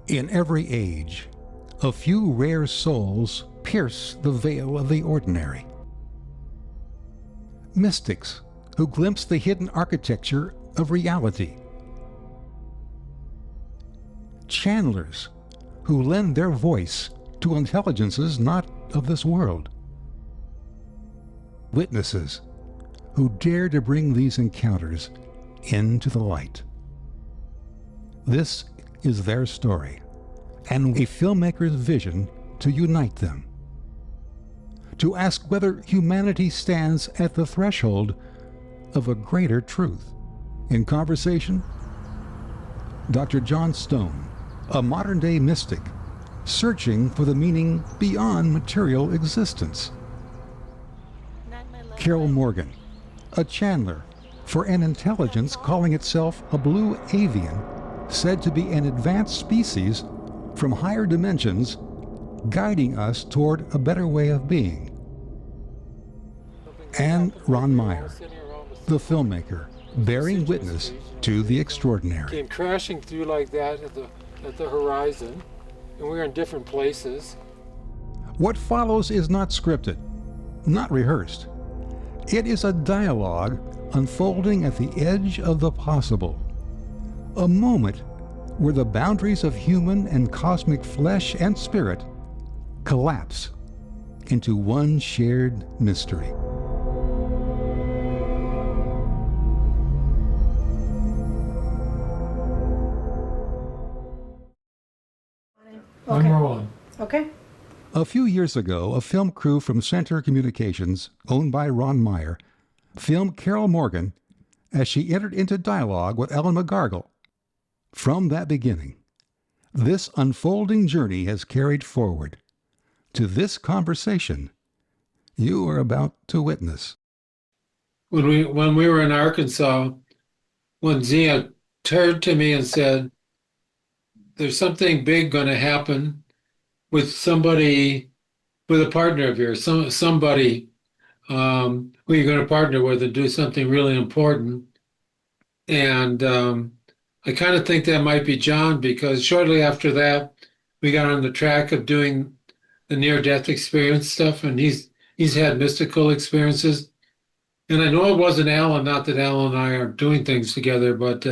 In every age, a few rare souls pierce the veil of the ordinary. Mystics who glimpse the hidden architecture of reality. Channelers who lend their voice to intelligences not of this world. Witnesses who dare to bring these encounters into the light. This is their story, and a filmmaker's vision to unite them. To ask whether humanity stands at the threshold of a greater truth. In conversation, Dr. John Stone, a modern-day mystic, searching for the meaning beyond material existence. Carol Morgan, a channeler for an intelligence calling itself a Blue Avian, said to be an advanced species from higher dimensions, guiding us toward a better way of being. And Ron Meyer, the filmmaker, bearing witness to the extraordinary. Came crashing through like that at the horizon, and we were in different places. What follows is not scripted, not rehearsed. It is a dialogue unfolding at the edge of the possible. A moment where the boundaries of human and cosmic flesh and spirit collapse into one shared mystery. Okay. Number one. Okay. A few years ago, a film crew from Center Communications, owned by Ron Meyer, filmed Carol Morgan as she entered into dialogue with Ellen McGargle. From that beginning, this unfolding journey has carried forward to this conversation you are about to witness. When we were in Arkansas, when Zia turned to me and said, "There's something big going to happen with somebody, with a partner of yours, somebody who you're going to partner with and do something really important." And I kind of think that might be John, because shortly after that, we got on the track of doing the near-death experience stuff, and he's had mystical experiences. And I know it wasn't Alan, not that Alan and I are doing things together, but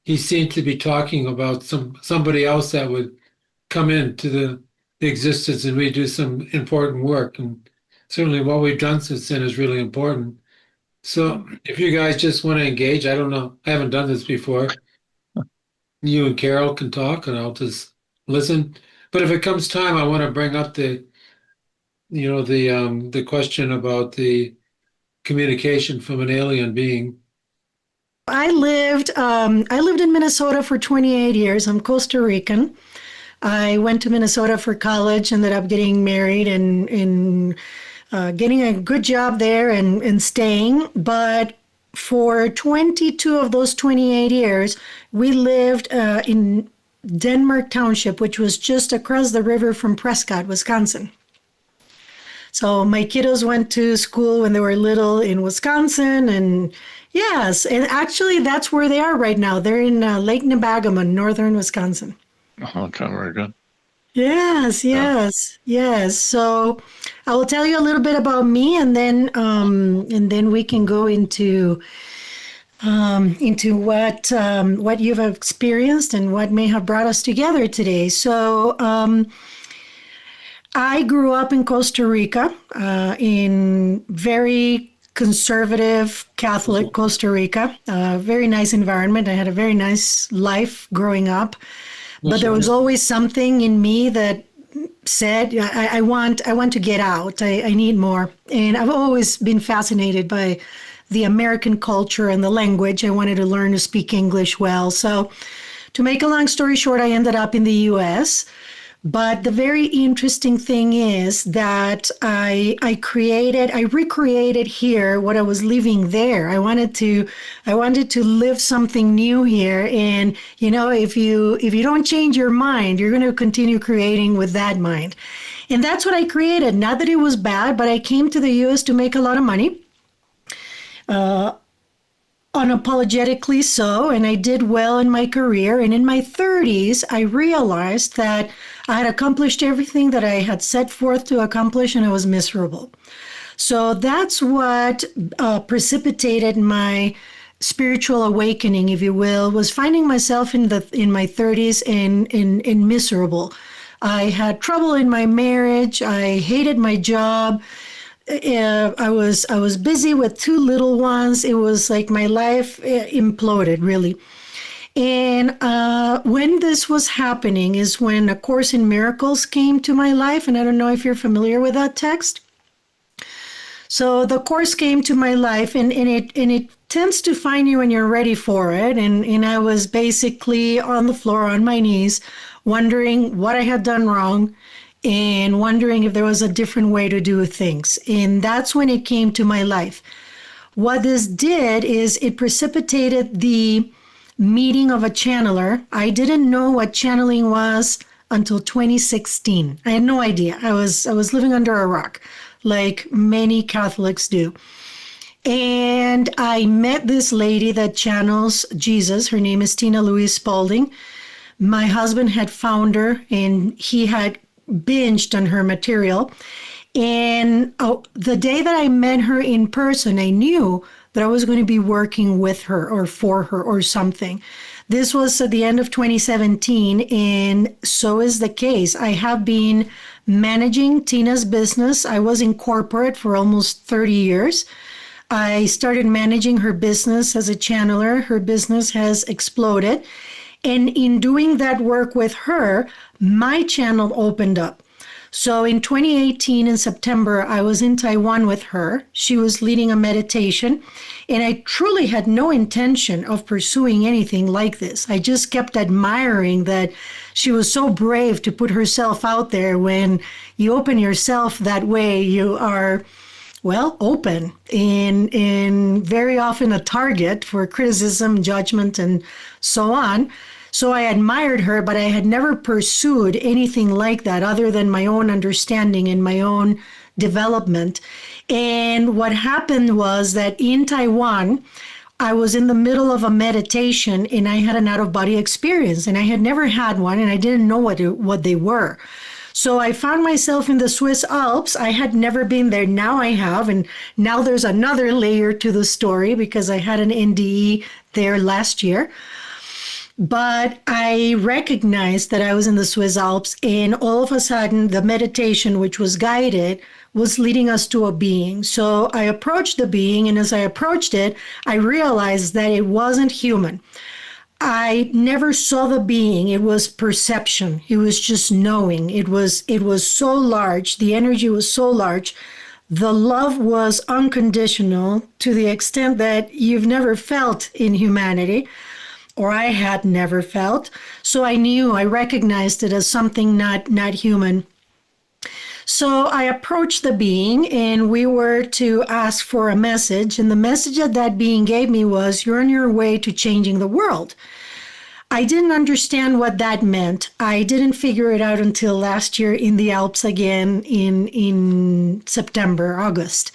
he seemed to be talking about somebody else that would come into the existence, and we do some important work. And certainly what we've done since then is really important. So if you guys just want to engage, I don't know, I haven't done this before. You and Carol can talk and I'll just listen. But if it comes time, I want to bring up the question about the communication from an alien being. I lived in Minnesota for 28 years. I'm Costa Rican. I went to Minnesota for college, ended up getting married and getting a good job there and staying. But for 22 of those 28 years, we lived in Denmark Township, which was just across the river from Prescott, Wisconsin. So my kiddos went to school when they were little in Wisconsin, and yes, and actually that's where they are right now. They're in Lake Nebagamon, northern Wisconsin. Okay, very good. Yes. So I will tell you a little bit about me, and then we can go into what you've experienced and what may have brought us together today. So I grew up in Costa Rica, in very conservative Catholic Costa Rica, very nice environment. I had a very nice life growing up, but there was always something in me that said, I want to get out. I need more. And I've always been fascinated by the American culture and the language. I wanted to learn to speak English well. So to make a long story short, I ended up in the US. But the very interesting thing is that I recreated here what I was living there. I wanted to live something new here. And if you don't change your mind, you're going to continue creating with that mind. And that's what I created. Not that it was bad, but I came to the US to make a lot of money. unapologetically so, and I did well in my career. And in my 30s, I realized that I had accomplished everything that I had set forth to accomplish, and I was miserable. So that's what precipitated my spiritual awakening, if you will, was finding myself in my 30s and miserable. I had trouble in my marriage. I hated my job. I was busy with two little ones. It was like my life imploded, really. And when this was happening is when A Course in Miracles came to my life. And I don't know if you're familiar with that text. So the Course came to my life, and it tends to find you when you're ready for it. And I was basically on the floor on my knees, wondering what I had done wrong and wondering if there was a different way to do things. And that's when it came to my life. What this did is it precipitated the meeting of a channeler. I didn't know what channeling was until 2016. I had no idea. I was living under a rock, like many Catholics do. And I met this lady that channels Jesus. Her name is Tina Louise Spalding. My husband had found her, and he had binged on her material. And the day that I met her in person, I knew that I was going to be working with her or for her or something. This was at the end of 2017, and so is the case. I have been managing Tina's business. I was in corporate for almost 30 years. I started managing her business as a channeler. Her business has exploded. And in doing that work with her, my channel opened up. So in 2018, in September, I was in Taiwan with her. She was leading a meditation, and I truly had no intention of pursuing anything like this. I just kept admiring that she was so brave to put herself out there. When you open yourself that way, you are, well, open and very often a target for criticism, judgment, and so on. So I admired her, but I had never pursued anything like that other than my own understanding and my own development. And what happened was that in Taiwan, I was in the middle of a meditation and I had an out-of-body experience, and I had never had one, and I didn't know what they were. So I found myself in the Swiss Alps. I had never been there. Now I have. And now there's another layer to the story because I had an NDE there last year. But I recognized that I was in the Swiss Alps, and all of a sudden the meditation, which was guided, was leading us to a being. So I approached the being, and as I approached it, I realized that it wasn't human. I never saw the being. It was perception. It was just knowing. It was so large. The energy was so large. The love was unconditional to the extent that you've never felt in humanity, or I had never felt. So I recognized it as something not human. So I approached the being, and we were to ask for a message. And the message that being gave me was, you're on your way to changing the world. I didn't understand what that meant. I didn't figure it out until last year in the Alps again in September, August.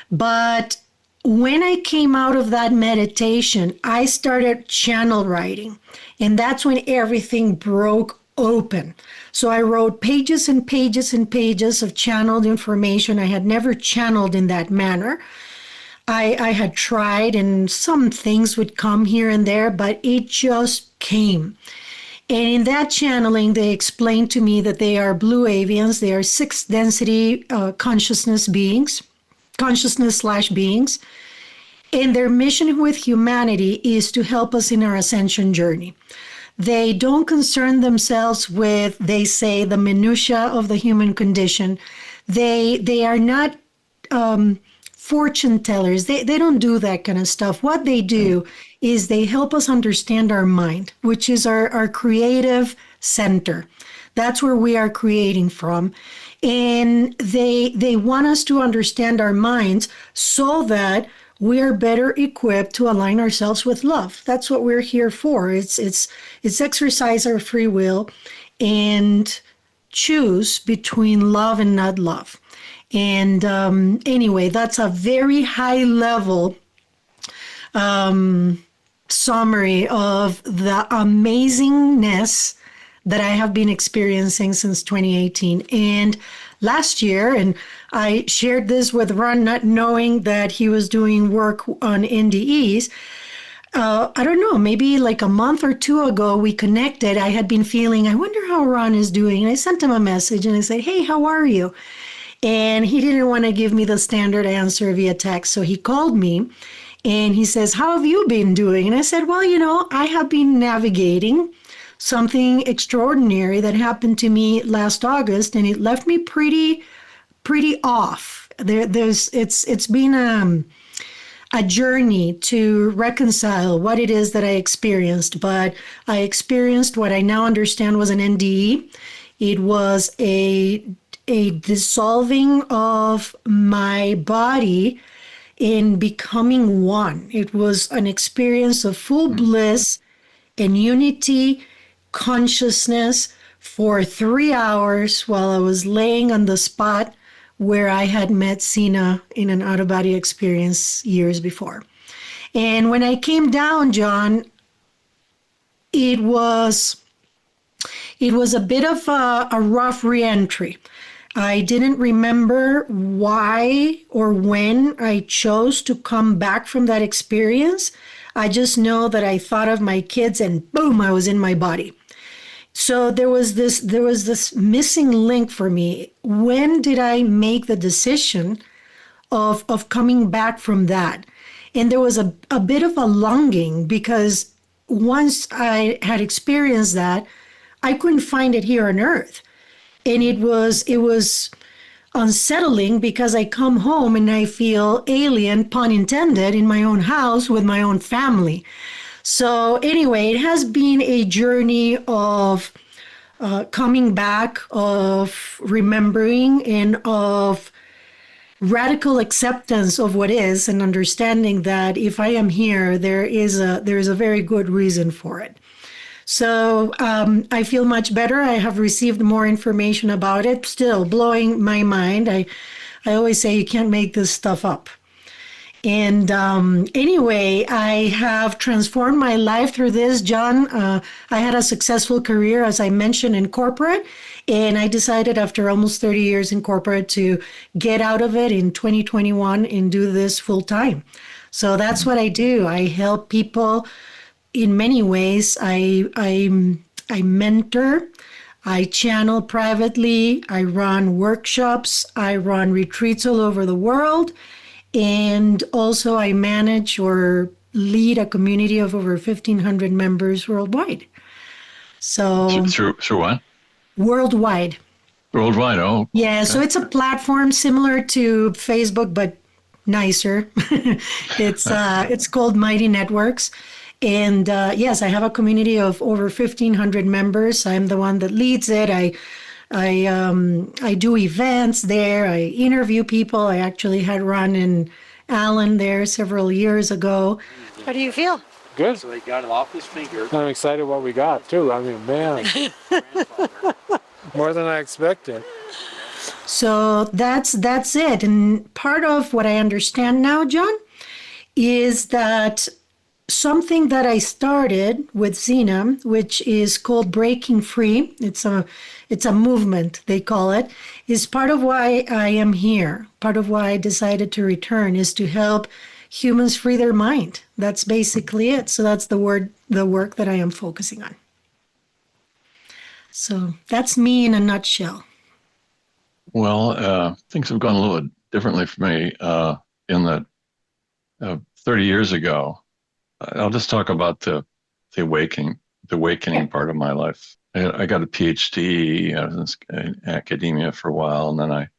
But when I came out of that meditation, I started channel writing, and that's when everything broke open. So I wrote pages and pages and pages of channeled information. I had never channeled in that manner. I had tried, and some things would come here and there, but it just came. And in that channeling, they explained to me that they are Blue Avians. They are sixth density consciousness beings. Consciousness/beings, and their mission with humanity is to help us in our ascension journey. They don't concern themselves with, they say, the minutia of the human condition. They are not fortune tellers. They don't do that kind of stuff. What they do is they help us understand our mind, which is our creative center. That's where we are creating from. And they want us to understand our minds so that we are better equipped to align ourselves with love. That's what we're here for. It's exercise our free will and choose between love and not love. And anyway, that's a very high level summary of the amazingness that I have been experiencing since 2018. And last year, and I shared this with Ron, not knowing that he was doing work on NDEs. I don't know, maybe like a month or two ago, we connected. I had been feeling, I wonder how Ron is doing. And I sent him a message and I said, hey, how are you? And he didn't want to give me the standard answer via text. So he called me and he says, how have you been doing? And I said, well, I have been navigating something extraordinary that happened to me last August, and it left me pretty off. It's been a journey to reconcile what it is that I experienced, but I experienced what I now understand was an NDE. It was a dissolving of my body in becoming one. It was an experience of full bliss and unity, consciousness for 3 hours while I was laying on the spot where I had met Sina in an out-of-body experience years before. And when I came down, John, it was a bit of a rough reentry. I didn't remember why or when I chose to come back from that experience. I just know that I thought of my kids and boom, I was in my body. So there was this missing link for me. When did I make the decision of coming back from that? And there was a bit of a longing, because once I had experienced that, I couldn't find it here on earth. And it was unsettling, because I come home and I feel alien, pun intended, in my own house with my own family. So anyway, it has been a journey of coming back, of remembering, and of radical acceptance of what is, and understanding that if I am here, there is a very good reason for it. So I feel much better. I have received more information about it, still blowing my mind. I always say you can't make this stuff up. And anyway, I have transformed my life through this, John. I had a successful career, as I mentioned, in corporate. And I decided after almost 30 years in corporate to get out of it in 2021 and do this full time. So that's what I do. I help people in many ways. I mentor, I channel privately, I run workshops, I run retreats all over the world, and also I manage or lead a community of over 1,500 members worldwide. So through what? Worldwide. Worldwide, oh. Yeah, so it's a platform similar to Facebook, but nicer. It's called Mighty Networks. And yes, I have a community of over 1,500 members. I'm the one that leads it. I do events there. I interview people. I actually had Ron and Alan there several years ago. How do you feel? Good. So he got it off his finger. I'm excited what we got too. I mean, man, more than I expected. So that's it. And part of what I understand now, John, is that something that I started with Zena, which is called Breaking Free, it's a movement, they call it, is part of why I am here. Part of why I decided to return is to help humans free their mind. That's basically it. So that's the work that I am focusing on. So that's me in a nutshell. Well, things have gone a little bit differently for me in that 30 years ago. I'll just talk about the awakening part of my life. I got a PhD. I was in academia for a while, and then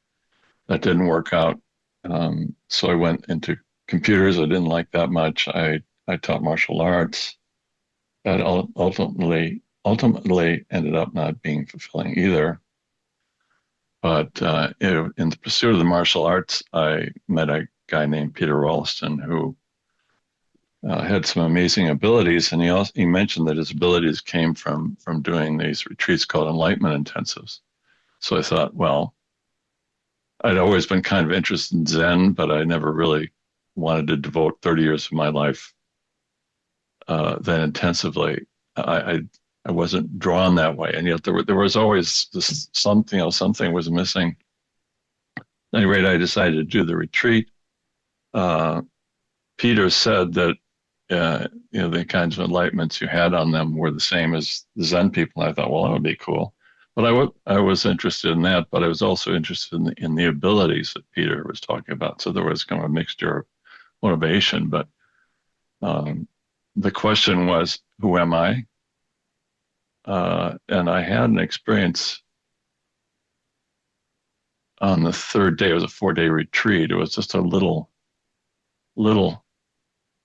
that didn't work out. So I went into computers. I didn't like that much. I taught martial arts. That ultimately ended up not being fulfilling either. But in the pursuit of the martial arts, I met a guy named Peter Ralston who had some amazing abilities, and he mentioned that his abilities came from doing these retreats called enlightenment intensives. So I thought, well, I'd always been kind of interested in Zen, but I never really wanted to devote 30 years of my life that intensively. I wasn't drawn that way, and yet there was always this something, something was missing. At any rate, I decided to do the retreat. Peter said that the kinds of enlightenments you had on them were the same as the Zen people. And I thought, well, that would be cool. But I was interested in that, but I was also interested in the abilities that Peter was talking about. So there was kind of a mixture of motivation. But the question was, who am I? And I had an experience on the third day. It was a 4-day retreat. It was just a little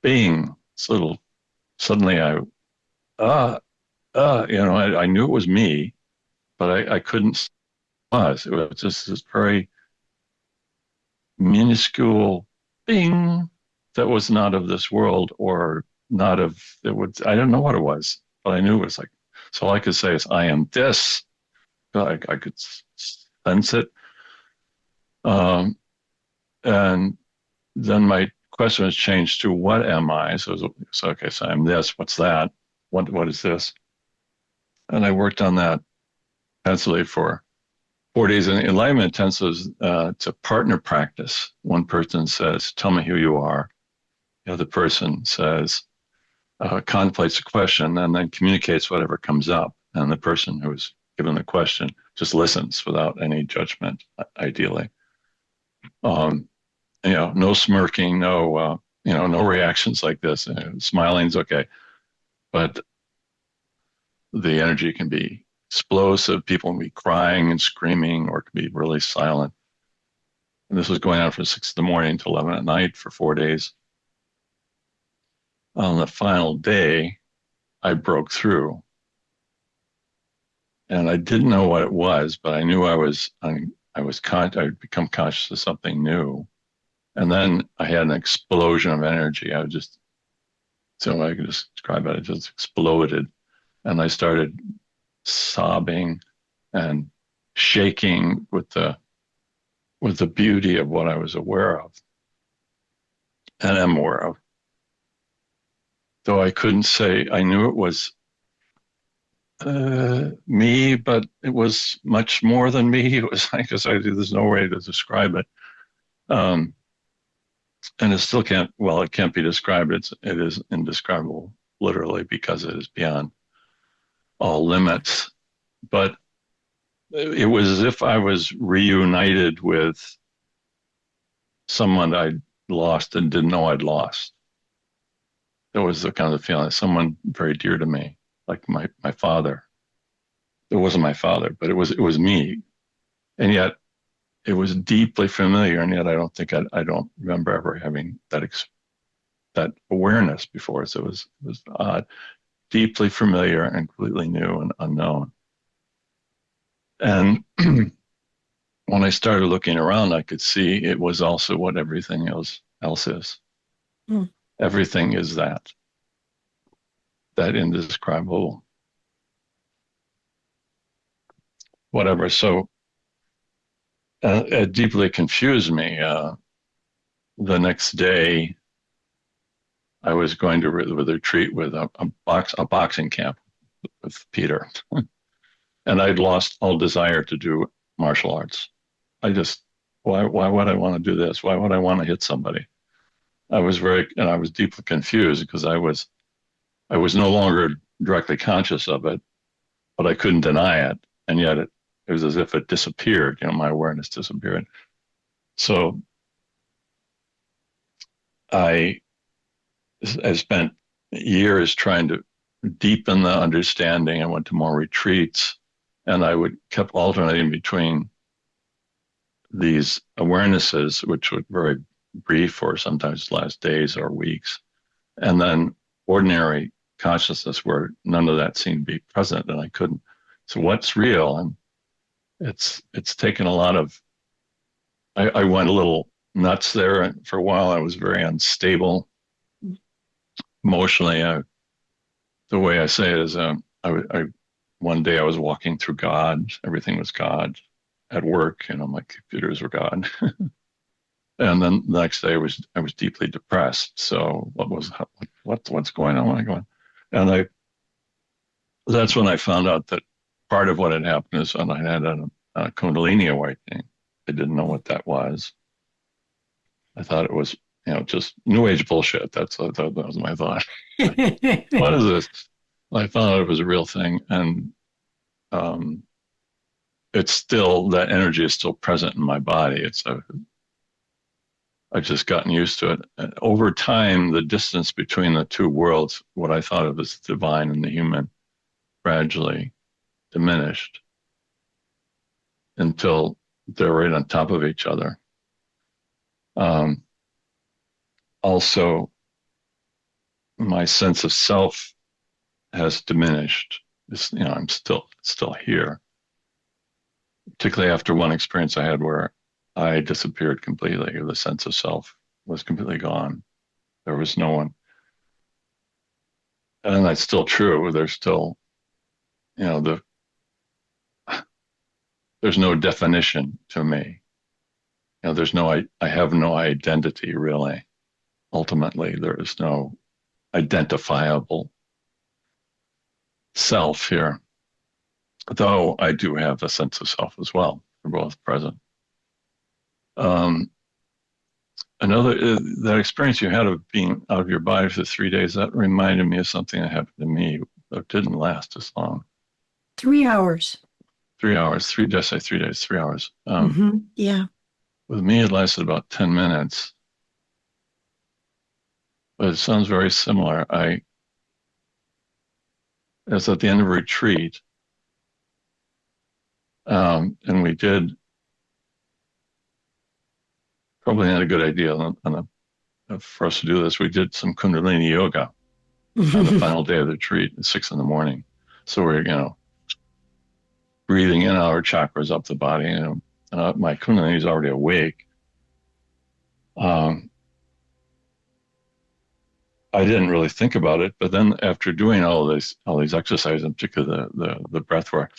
being. Suddenly I knew it was me, but I couldn't. It was just this very minuscule being that was not of this world, or not of it would. I don't know what it was, but I knew it was like. So all I could say is, I am this. I could sense it. And then my question was changed to, what am I? So okay, so I'm this. What's that? What is this? And I worked on that intensively for 4 days. And enlightenment intensive it's a partner practice. One person says, tell me who you are. The other person says, contemplates the question and then communicates whatever comes up. And the person who's given the question just listens without any judgment, ideally. No smirking, no reactions like this. Smiling's okay, but the energy can be explosive. People can be crying and screaming, or it can be really silent. And this was going on from 6 a.m. to 11 p.m. for 4 days. On the final day, I broke through, and I didn't know what it was, but I knew I'd become conscious of something new. And then I had an explosion of energy. I could just describe it. It just exploded. And I started sobbing and shaking with the beauty of what I was aware of and am aware of. Though I couldn't say, I knew it was me, but it was much more than me. It was like, there's no way to describe it. And it still it can't be described. It is indescribable, literally, because it is beyond all limits. But it was as if I was reunited with someone I'd lost and didn't know I'd lost. It was the kind of feeling, someone very dear to me, like my father. It wasn't my father, but it was me. And yet it was deeply familiar, and yet I don't remember ever having that awareness before. So it was odd, deeply familiar and completely new and unknown. And when I started looking around, I could see it was also what everything else is. Mm. Everything is that indescribable whatever. So it deeply confused me. The next day, I was going to the retreat with a boxing camp with Peter, and I'd lost all desire to do martial arts. Why would I want to do this? Why would I want to hit somebody? I was deeply confused because I was no longer directly conscious of it, but I couldn't deny it, and yet it was as if it disappeared. My awareness disappeared. So I spent years trying to deepen the understanding. I went to more retreats, and I kept alternating between these awarenesses, which were very brief or sometimes last days or weeks, and then ordinary consciousness where none of that seemed to be present, and I couldn't. So what's real? And it's taken a lot of. I went a little nuts there, and for a while I was very unstable emotionally. The way I say it is, one day I was walking through God. Everything was God. At work, my computers were God. And then the next day I was deeply depressed. So what's going on? And that's when I found out that part of what had happened is when I had a Kundalini awakening. I didn't know what that was. I thought it was, just New Age bullshit. That was my thought. What is this? I found out it was a real thing, and it's still, that energy is still present in my body. I've just gotten used to it. And over time, the distance between the two worlds, what I thought of as the divine and the human, gradually diminished until they're right on top of each other. Also, my sense of self has diminished. I'm still here. Particularly after one experience I had where I disappeared completely. The sense of self was completely gone. There was no one. And that's still true. There's still, there's no definition to me. I have no identity really. Ultimately, there is no identifiable self here. Though I do have a sense of self as well. They're both present. That experience you had of being out of your body for 3 days, that reminded me of something that happened to me that didn't last as long. 3 hours. 3 hours. Did I say 3 days? 3 hours. Yeah. With me, it lasted about 10 minutes. But it sounds very similar. It was at the end of a retreat. And we did, probably not a good idea for us to do this. We did some Kundalini yoga on the final day of the retreat at 6 a.m. So we're, breathing in our chakras up the body. And my Kundalini is already awake. I didn't really think about it, but then after doing all these exercises, in particular the breath work,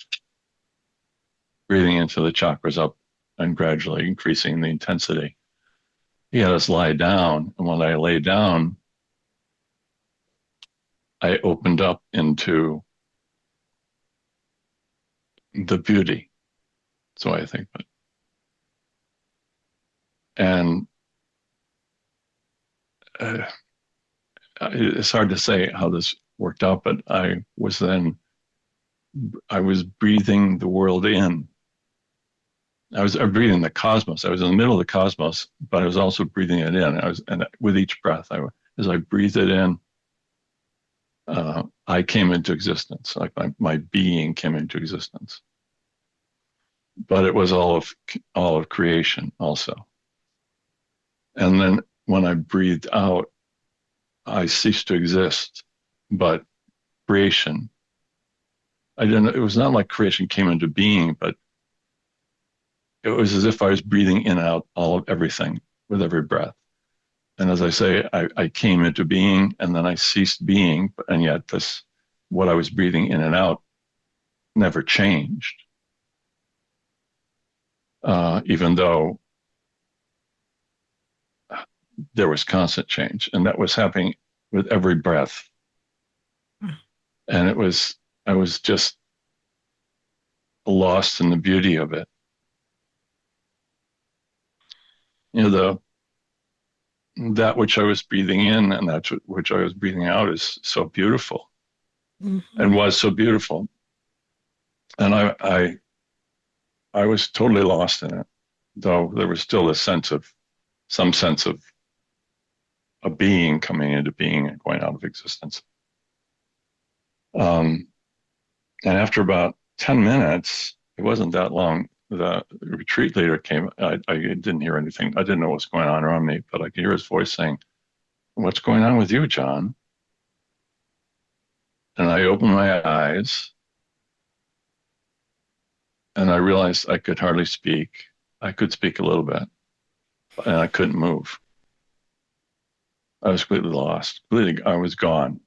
breathing into the chakras up and gradually increasing the intensity, he had us lie down. And when I lay down, I opened up into the beauty. So I think, and it's hard to say how this worked out, but I was breathing the world in. I was breathing the cosmos. I was in the middle of the cosmos, but I was also breathing it in. And with each breath, as I breathed it in, I came into existence. Like my being came into existence. But it was all of creation also. And then when I breathed out, I ceased to exist. But creation, it was not like creation came into being, but it was as if I was breathing in and out all of everything with every breath. And as I say, I came into being and then I ceased being, and yet what I was breathing in and out never changed. Even though there was constant change, and that was happening with every breath. And I was just lost in the beauty of it. That which I was breathing in and that which I was breathing out is so beautiful, and was so beautiful. And I was totally lost in it, though there was still some sense of a being coming into being and going out of existence. And after about 10 minutes, it wasn't that long, the retreat leader came. I didn't hear anything. I didn't know what was going on around me, but I could hear his voice saying, "What's going on with you, John?" And I opened my eyes and I realized I could hardly speak. I could speak a little bit, and I couldn't move. I was completely lost. I was gone.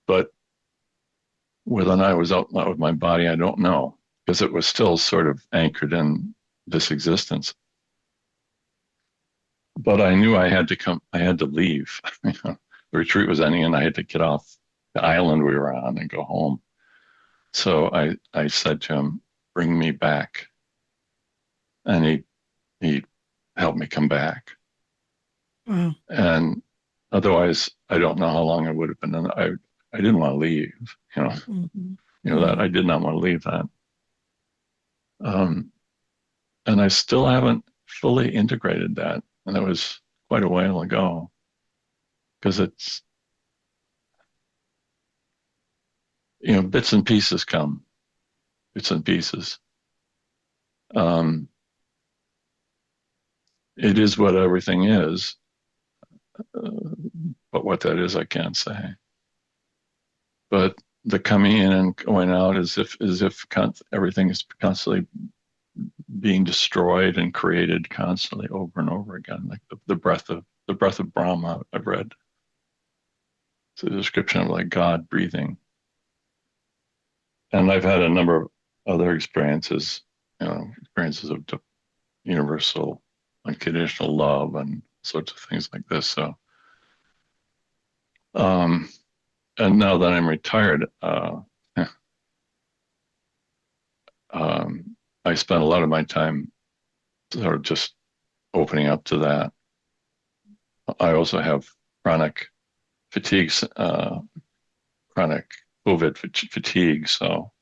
But whether or not I was out with my body, I don't know, because it was still sort of anchored in this existence. But I knew I had to leave. The retreat was ending and I had to get off the island we were on and go home. So I said to him, bring me back. And he helped me come back. Wow. And otherwise, I don't know how long I would have been. And I didn't want to leave, Mhm. that I did not want to leave that. And I still haven't fully integrated that. And that was quite a while ago, because it's, bits and pieces come, bits and pieces. It is what everything is, but what that is, I can't say. But the coming in and going out as if everything is constantly being destroyed and created constantly over and over again, like the breath of Brahma. I've read. It's a description of like God breathing. And I've had a number of other experiences, experiences of universal unconditional love and sorts of things like this. So, and now that I'm retired, I spend a lot of my time sort of just opening up to that. I also have chronic fatigue, chronic COVID fatigue. So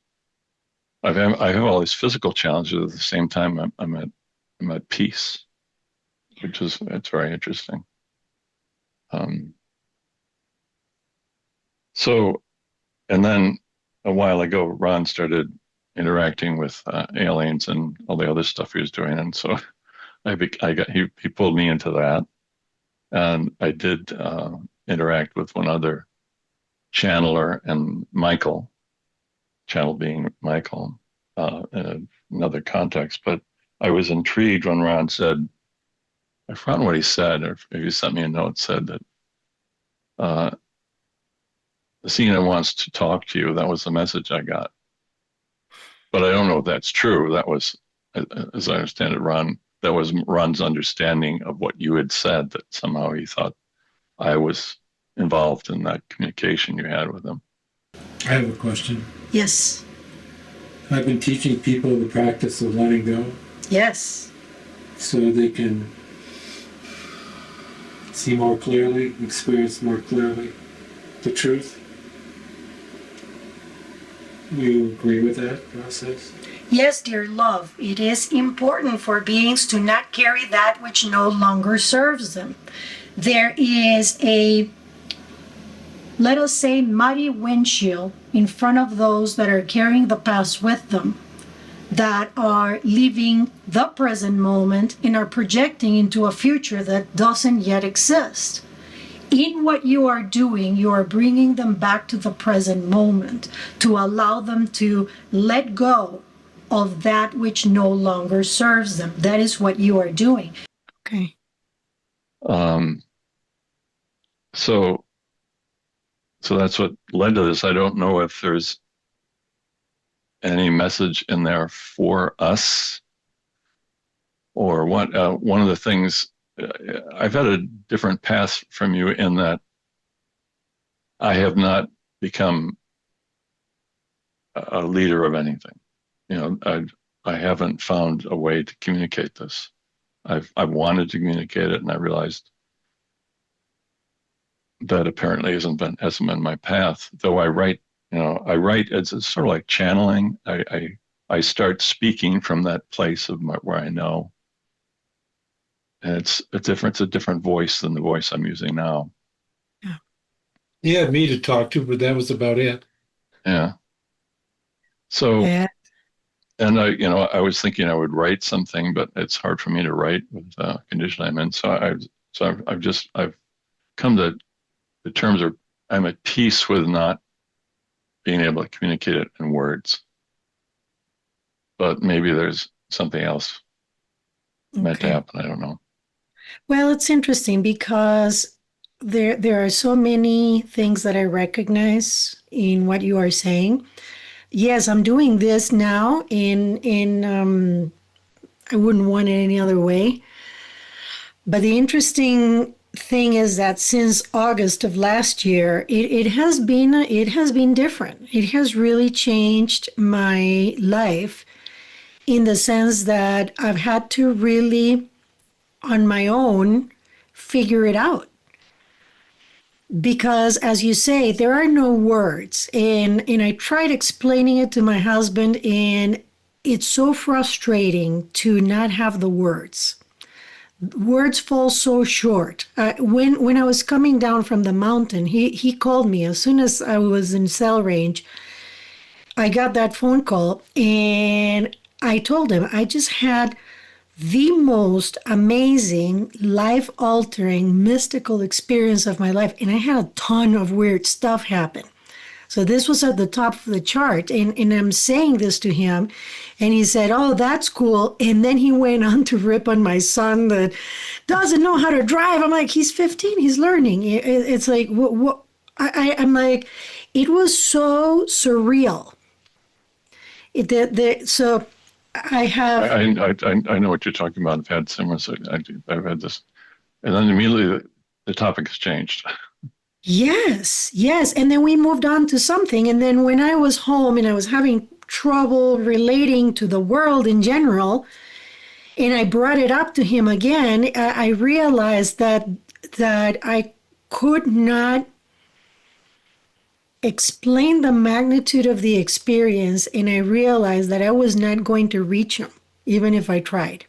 I have all these physical challenges at the same time. I'm at peace, it's very interesting. So, and then a while ago, Ron started interacting with aliens and all the other stuff he was doing, and so he pulled me into that, and I did interact with one other channeler and Michael, channel being Michael, in another context. But I was intrigued when Ron said, I forgot what he said, or if he sent me a note, said that Athena wants to talk to you. That was the message I got. But I don't know if that's true. That was, as I understand it, Ron, that was Ron's understanding of what you had said, that somehow he thought I was involved in that communication you had with him. I have a question. Yes. I've been teaching people the practice of letting go Yes. so they can see more clearly, experience more clearly the truth. Do you agree with that process? Yes, dear love, it is important for beings to not carry that which no longer serves them. There is a, let us say, muddy windshield in front of those that are carrying the past with them, that are living the present moment and are projecting into a future that doesn't yet exist. In what you are doing, you are bringing them back to the present moment to allow them to let go of that which no longer serves them. That is what you are doing. Okay. So that's what led to this. I don't know if there's any message in there for us or what. One of the things, I've had a different path from you in that I have not become a leader of anything. I haven't found a way to communicate this. I've wanted to communicate it, and I realized that apparently hasn't been my path. Though I write, it's sort of like channeling. I start speaking from that place of where I know. And it's a different voice than the voice I'm using now. Yeah. He had me to talk to, but that was about it. Yeah. So, Yeah. and I was thinking I would write something, but it's hard for me to write with the condition I'm in. So I've come to the terms of, I'm at peace with not being able to communicate it in words. But maybe there's something else meant to happen. I don't know. Well, it's interesting because there are so many things that I recognize in what you are saying. Yes, I'm doing this now I wouldn't want it any other way. But the interesting thing is that since August of last year, it has been different. It has really changed my life in the sense that I've had to really, on my own, figure it out. Because as you say, there are no words. And I tried explaining it to my husband, and it's so frustrating to not have the words. Words fall so short. When I was coming down from the mountain, he called me as soon as I was in cell range. I got that phone call, and I told him I just had the most amazing, life altering, mystical experience of my life. And I had a ton of weird stuff happen. So this was at the top of the chart. And I'm saying this to him. And he said, "Oh, that's cool." And then he went on to rip on my son that doesn't know how to drive. I'm like, he's 15, he's learning. It's like, what? I'm like, it was so surreal. So I have. I know what you're talking about. I've had similar. I've had this, and then immediately the topic has changed. Yes, yes. And then we moved on to something. And then when I was home and I was having trouble relating to the world in general, and I brought it up to him again, I realized that I could not explain the magnitude of the experience, and I realized that I was not going to reach him, even if I tried.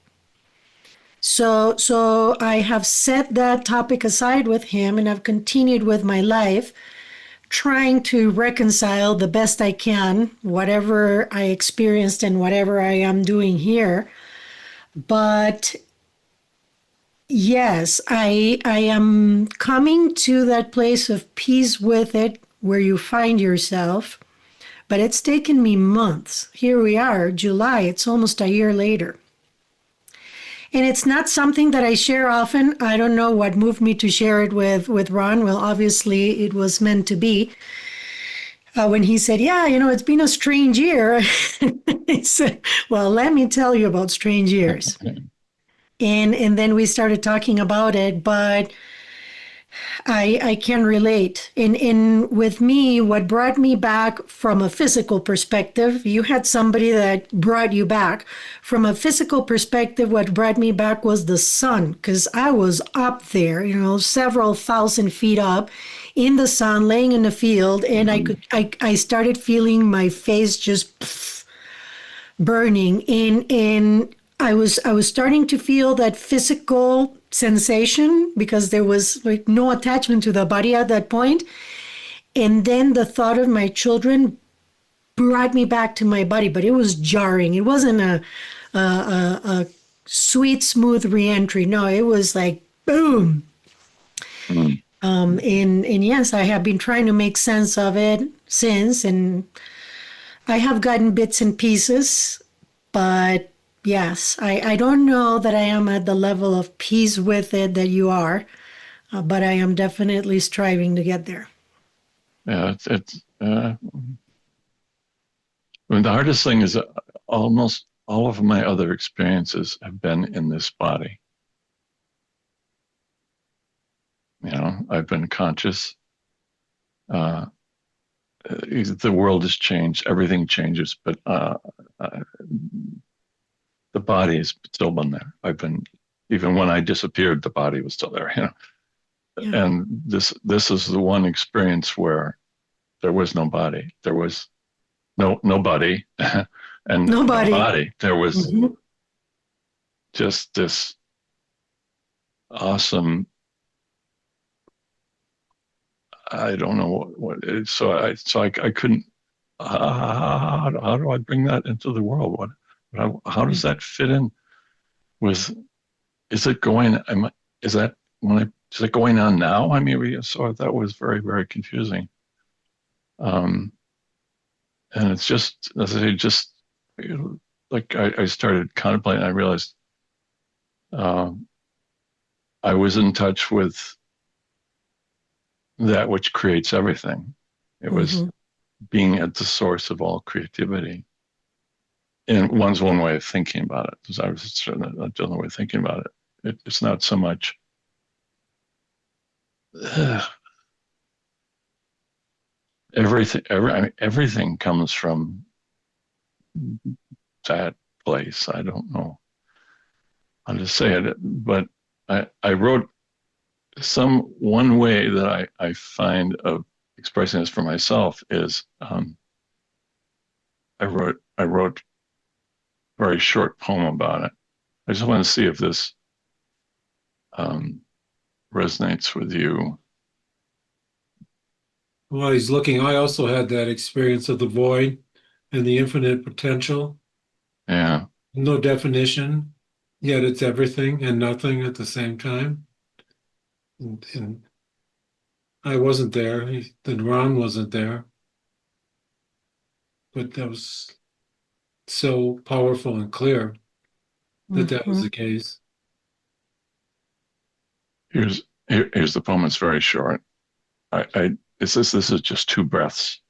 So I have set that topic aside with him, and I've continued with my life, trying to reconcile the best I can whatever I experienced and whatever I am doing here. But yes, I am coming to that place of peace with it where you find yourself. But it's taken me months. Here we are, July, it's almost a year later. And it's not something that I share often. I don't know what moved me to share it with Ron. Well, obviously, it was meant to be. When he said, "Yeah, it's been a strange year," I said, "Well, let me tell you about strange years." And then we started talking about it, but I can relate. In with me, what brought me back from a physical perspective, you had somebody that brought you back. From a physical perspective, what brought me back was the sun, because I was up there, several thousand feet up in the sun, laying in the field, and I started feeling my face just burning. And I was starting to feel that physical sensation because there was like no attachment to the body at that point. And then the thought of my children brought me back to my body, but it was jarring. It wasn't a sweet, smooth reentry. No, it was like boom. Mm. And yes, I have been trying to make sense of it since, and I have gotten bits and pieces, but yes, I don't know that I am at the level of peace with it that you are, but I am definitely striving to get there. Yeah, I mean, the hardest thing is almost all of my other experiences have been in this body. I've been conscious. The world has changed. Everything changes, but the body has still been there. Even when I disappeared, the body was still there. Yeah. And this is the one experience where there was no body. There was nobody, and Nobody. no body. There was Mhm. just this awesome. I don't know what it is. So I couldn't. How do I bring that into the world? How does that fit in with? Is it going? Is that is it going on now? I mean, so that was very, very confusing. And it's just, as I say, like I started contemplating. I realized I was in touch with that which creates everything. It was being at the source of all creativity. And one's one way of thinking about it, because I was another way of thinking about it. It's not so much everything comes from that place. I don't know how to say it, but I wrote one way that I find of expressing this for myself is I wrote a very short poem about it. I just want to see if this resonates with you. While he's looking, I also had that experience of the void and the infinite potential. Yeah. No definition, yet it's everything and nothing at the same time. And I wasn't there, then Ron wasn't there, but that was so powerful and clear that that was Mhm. the case. Here's the poem. It's very short. This is just 2 breaths.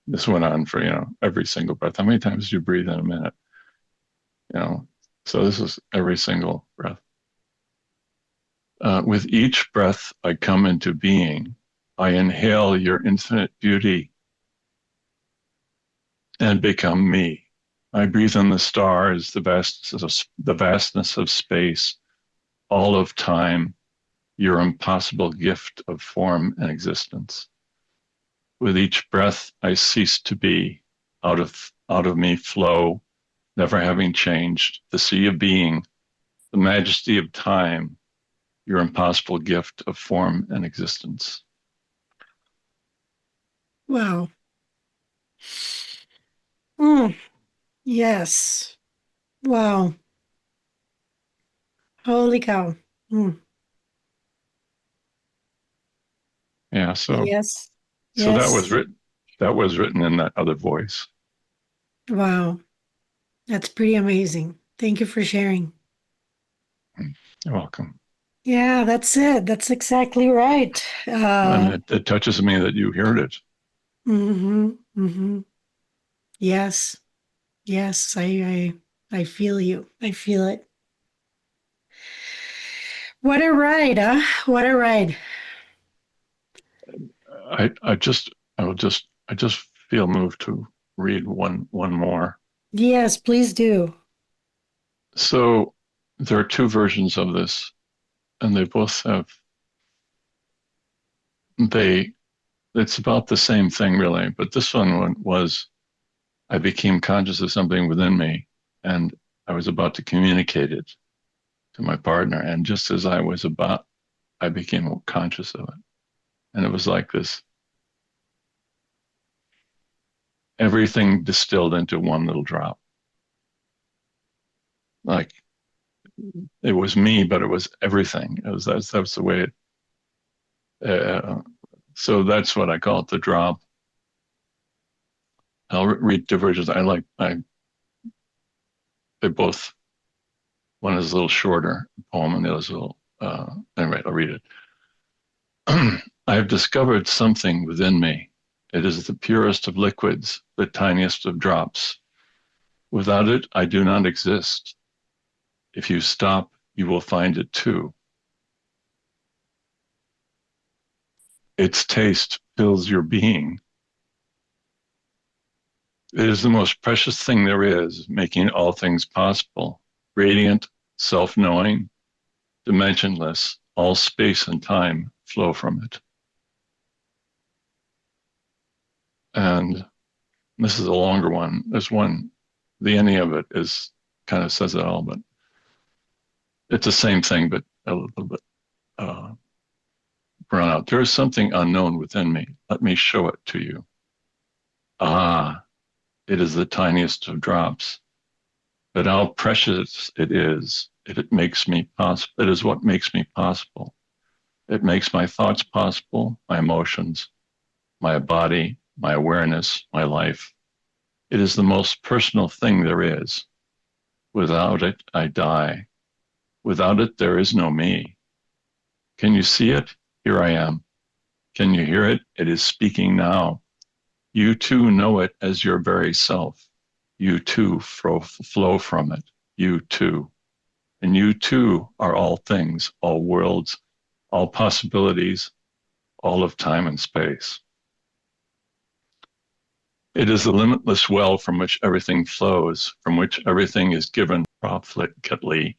This went on for, every single breath. How many times do you breathe in a minute? So this is every single breath. With each breath I come into being, I inhale your infinite beauty and become me. I breathe in the stars, the vastness of space, all of time, your impossible gift of form and existence. With each breath I cease to be, out of me flow, never having changed, the sea of being, the majesty of time, your impossible gift of form and existence. Wow. Mm, yes. Wow. Holy cow. Mm, Yeah, so yes. so Yes. that was written in that other voice. Wow. That's pretty amazing. Thank you for sharing. You're welcome. Yeah, that's it. That's exactly right. And it touches me that you heard it. Mm-hmm, mm-hmm. Yes. Yes, I feel you. I feel it. What a ride, huh? What a ride. I just I just feel moved to read one more. Yes, please do. So there are 2 versions of this, and they both have they it's about the same thing really, but this one was I became conscious of something within me, and I was about to communicate it to my partner, and just as I became conscious of it, and it was like this, everything distilled into one little drop. Like it was me, but it was everything. That's the way it. So that's what I call it, the drop. I'll read 2 versions. They both. One is a little shorter poem, and the other is a little. Anyway, I'll read it. I have discovered something within me. It is the purest of liquids, the tiniest of drops. Without it, I do not exist. If you stop, you will find it too. Its taste fills your being. It is the most precious thing there is, making all things possible. Radiant, self-knowing, dimensionless, all space and time flow from it. And this is a longer one. There's one, the ending of it is kind of says it all, but it's the same thing, but a little bit run out. There is something unknown within me. Let me show it to you. Ah, it is the tiniest of drops, but how precious it is. It makes me possible. It is what makes me possible. It makes my thoughts possible, my emotions, my body, my awareness, my life. It is the most personal thing there is. Without it, I die. Without it, there is no me. Can you see it? Here I am. Can you hear it? It is speaking now. You too know it as your very self. You too flow from it. You too. And you too are all things, all worlds, all possibilities, all of time and space. It is the limitless well from which everything flows, from which everything is given profligately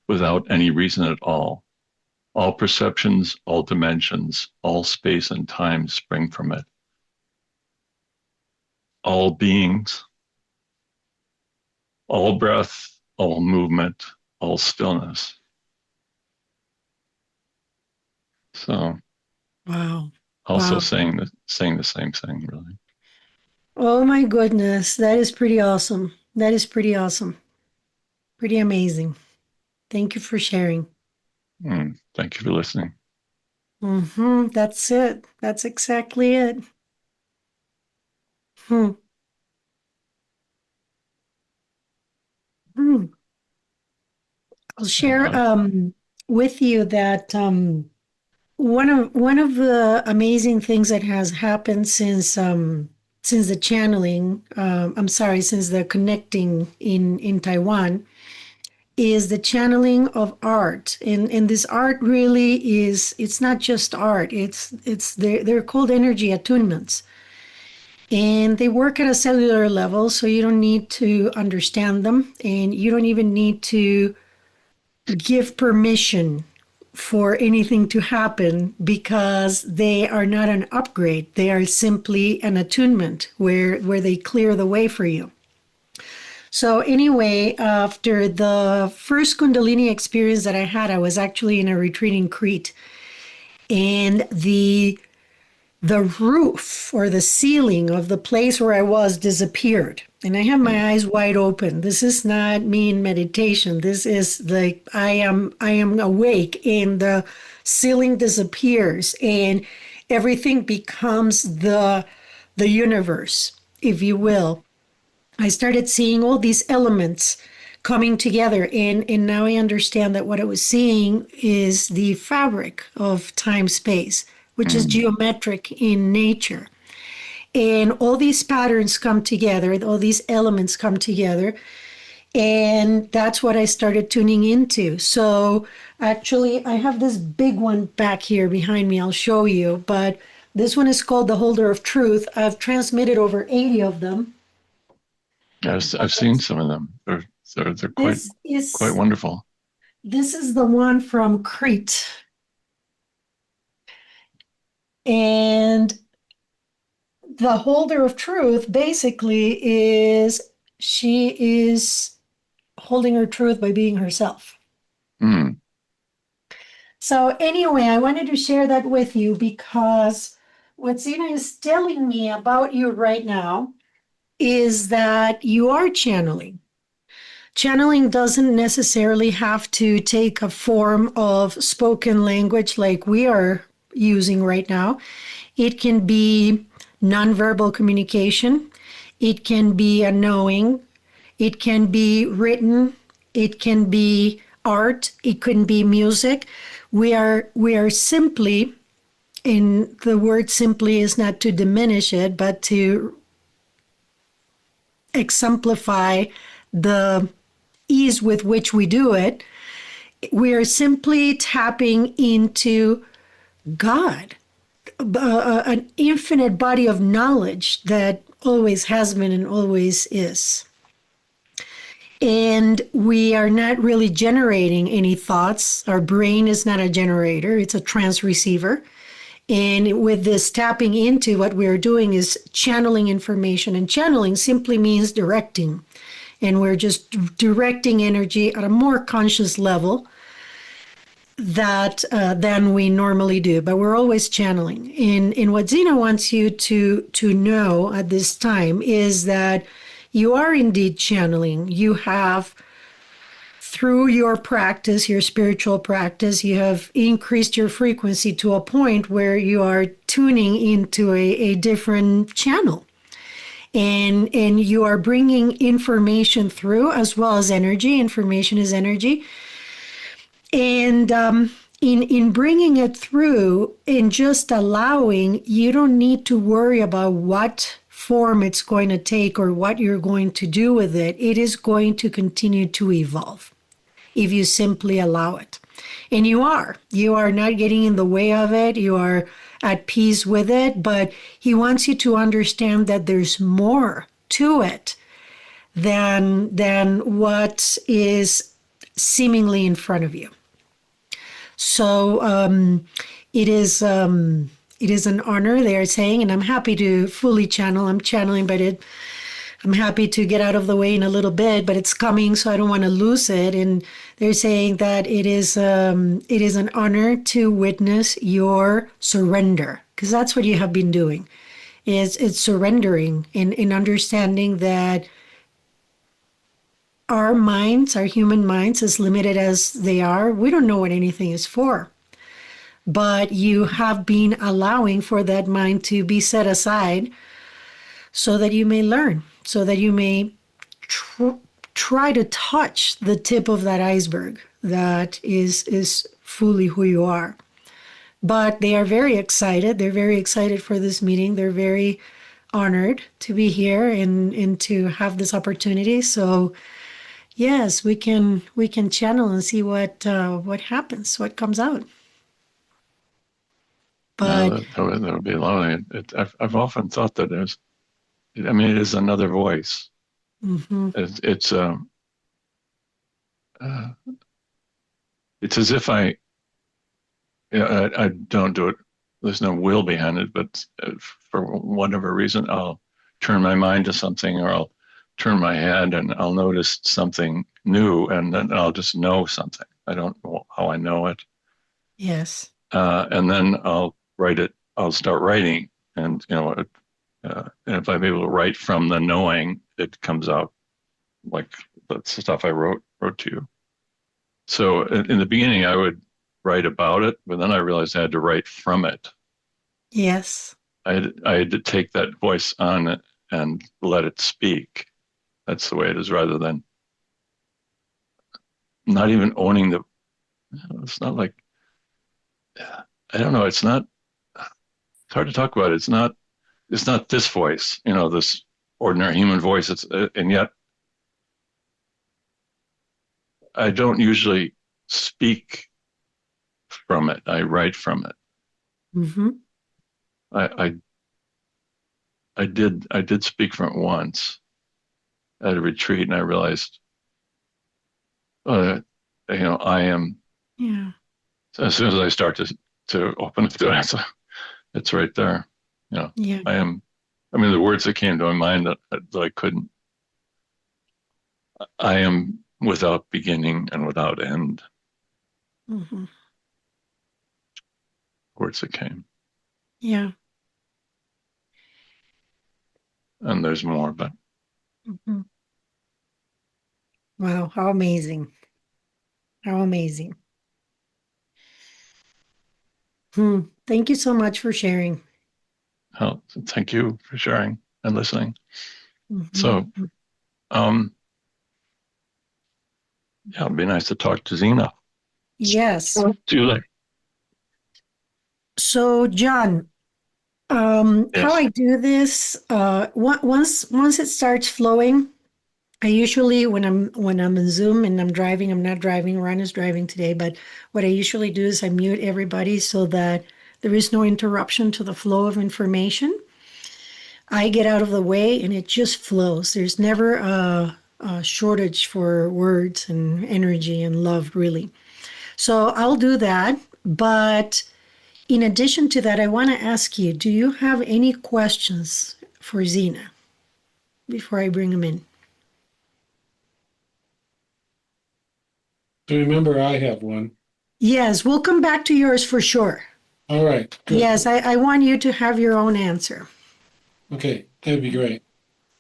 without any reason at all. All perceptions, all dimensions, all space and time spring from it. All beings, all breath, all movement, all stillness. So, Wow. also Wow. saying the same thing, really. Oh my goodness. That is pretty awesome. That is pretty awesome. Pretty amazing. Thank you for sharing. Thank you for listening. That's it. That's exactly it. Hmm. Hmm. I'll share with you that one of the amazing things that has happened since the channeling, since the connecting in Taiwan, is the channeling of art. And this art really is, it's not just art, they're called energy attunements. And they work at a cellular level, so you don't need to understand them, and you don't even need to give permission for anything to happen, because they are not an upgrade. They are simply an attunement where they clear the way for you. So anyway, after the first Kundalini experience that I had, I was actually in a retreat in Crete, and the roof or the ceiling of the place where I was disappeared. And I have my eyes wide open. This is not me in meditation. This is like I am awake, and the ceiling disappears, and everything becomes the universe, if you will. I started seeing all these elements coming together, and now I understand that what I was seeing is the fabric of time space, which is geometric in nature. And all these patterns come together, all these elements come together, and that's what I started tuning into. So actually, I have this big one back here behind me. I'll show you, but this one is called the Holder of Truth. I've transmitted over 80 of them. I've seen some of them. They're quite wonderful. This is the one from Crete. And the Holder of Truth basically she is holding her truth by being herself. So anyway, I wanted to share that with you, because what Zena is telling me about you right now is that you are channeling. Channeling doesn't necessarily have to take a form of spoken language like we are using right now. It can be nonverbal communication. It can be a knowing. It can be written. It can be art. It can be music. We are simply, and the word simply is not to diminish it, but to exemplify the ease with which we do it. We are simply tapping into God, an infinite body of knowledge that always has been and always is. And we are not really generating any thoughts. Our brain is not a generator, it's a trance receiver. And with this tapping into, what we're doing is channeling information. And channeling simply means directing. And we're just directing energy at a more conscious level than we normally do. But we're always channeling. And what Zena wants you to know at this time is that you are indeed channeling. You have, through your practice, your spiritual practice, you have increased your frequency to a point where you are tuning into a different channel. And you are bringing information through, as well as energy. Information is energy. And in bringing it through, in just allowing, you don't need to worry about what form it's going to take or what you're going to do with it. It is going to continue to evolve if you simply allow it. And you are not getting in the way of it. You are at peace with it, but he wants you to understand that there's more to it than what is seemingly in front of you. So it is an honor, they are saying, and I'm happy to fully channel. I'm channeling, but I'm happy to get out of the way in a little bit, but it's coming, so I don't want to lose it. And they're saying that it is an honor to witness your surrender, because that's what you have been doing. It's surrendering in understanding that our minds, our human minds, as limited as they are, we don't know what anything is for. But you have been allowing for that mind to be set aside so that you may learn, so that you may try to touch the tip of that iceberg that is fully who you are. But they are very excited. They're very excited for this meeting. They're very honored to be here and to have this opportunity. So yes, we can channel and see what happens, what comes out. But that would be lovely. I've often thought that it is another voice. mm-hmm. It's as if I don't do it. There's no will behind it, but for whatever reason, I'll turn my mind to something, or I'll turn my head and I'll notice something new, and then I'll just know something. I don't know how I know it. Yes. And then I'll write it. I'll start writing, and and if I'm able to write from the knowing, it comes out like the stuff I wrote to you. So in the beginning, I would write about it, but then I realized I had to write from it. Yes. I had to take that voice on it and let it speak. That's the way it is, rather than not even owning the. It's not like, I don't know. It's hard to talk about. It's not this voice, this ordinary human voice. And yet I don't usually speak from it. I write from it. Mm-hmm. I did speak from it once at a retreat, and I realized, I am. Yeah. As soon as I start to open up to it, it's right there. Yeah. I am. I mean, the words that came to my mind that I couldn't. I am without beginning and without end. Mm-hmm. Words that came, Yeah. and there's more, but. Mm-hmm. Wow, how amazing. How amazing. Thank you so much for sharing. Oh, thank you for sharing and listening. Mm-hmm. So, it'd be nice to talk to Zena. Yes. Julie. So, John, Yes. how I do this, once it starts flowing, I usually, when I'm in Zoom and I'm driving, I'm not driving, Ron is driving today, but what I usually do is I mute everybody so that there is no interruption to the flow of information. I get out of the way and it just flows. There's never a shortage for words and energy and love, really. So I'll do that. But in addition to that, I want to ask you, do you have any questions for Zena before I bring them in? Remember, I have one. Yes, we'll come back to yours for sure. All right. Good. Yes, I want you to have your own answer. Okay, that'd be great.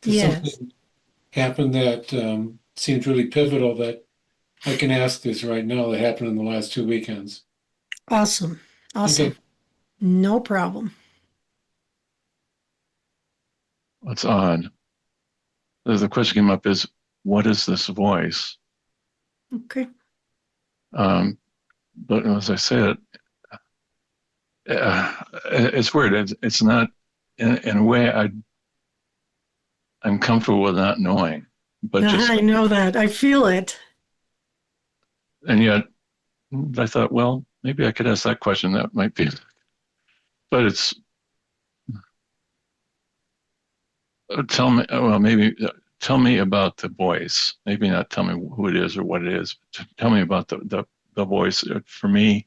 Yes. Something happened that seems really pivotal that I can ask this right now that happened in the last 2 weekends. Awesome. Awesome. Okay. No problem. What's odd? The question came up is, what is this voice? Okay. But as I said, it's weird. It's not, in a way, I'm comfortable with not knowing, but I know that. I feel it. And yet I thought, well, maybe I could ask that question. That might be, but it's tell me. Well, maybe tell me about the voice. Maybe not tell me who it is or what it is. But tell me about the voice. For me,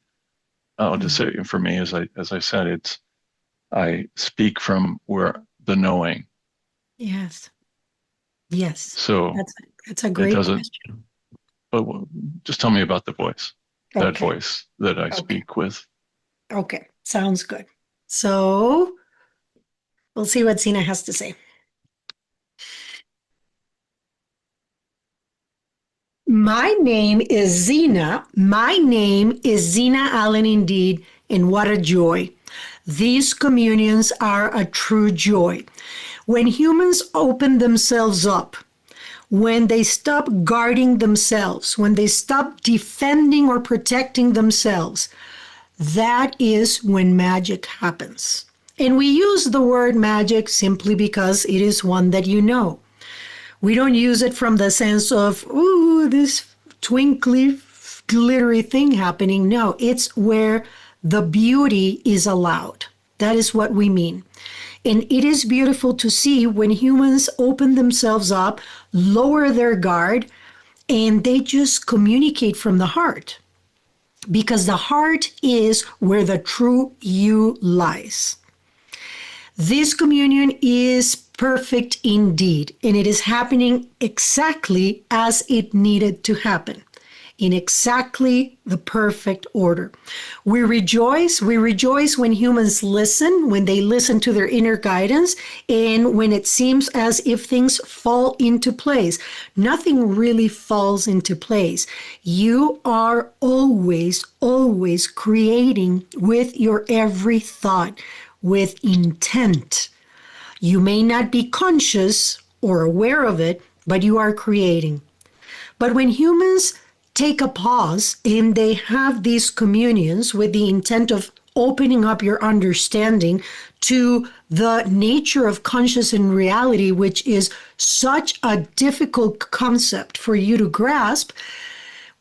I'll just say for me, as I said, it's I speak from where the knowing. Yes. Yes. So That's a it great doesn't. question. But just tell me about the voice. That Okay. voice that I Okay. speak with. Okay. Sounds good. So we'll see what Zena has to say. My name is Zena. My name is Zena Allen indeed, and what a joy. These communions are a true joy. When humans open themselves up, when they stop guarding themselves, when they stop defending or protecting themselves, that is when magic happens. And we use the word magic simply because it is one that you know. We don't use it from the sense of, ooh, this twinkly, glittery thing happening. No, it's where the beauty is allowed. That is what we mean. And it is beautiful to see when humans open themselves up, lower their guard, and they just communicate from the heart. Because the heart is where the true you lies. This communion is perfect indeed, and it is happening exactly as it needed to happen, in exactly the perfect order. We rejoice when humans listen, when they listen to their inner guidance, and when it seems as if things fall into place. Nothing really falls into place. You are always, always creating with your every thought, with intent. You may not be conscious or aware of it, but you are creating. But when humans take a pause and they have these communions with the intent of opening up your understanding to the nature of conscious and reality, which is such a difficult concept for you to grasp,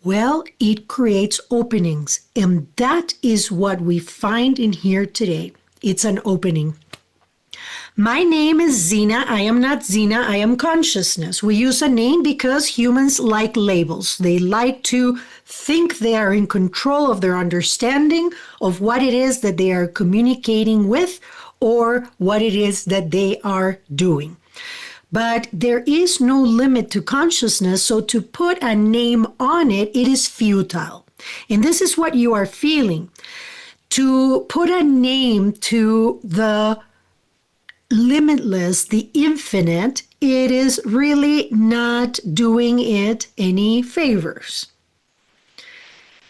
well, it creates openings. And that is what we find in here today. It's an opening. My name is Zena. I am not Zena. I am consciousness. We use a name because humans like labels. They like to think they are in control of their understanding of what it is that they are communicating with or what it is that they are doing. But there is no limit to consciousness, so to put a name on it, it is futile. And this is what you are feeling. To put a name to the limitless, the infinite, it is really not doing it any favors.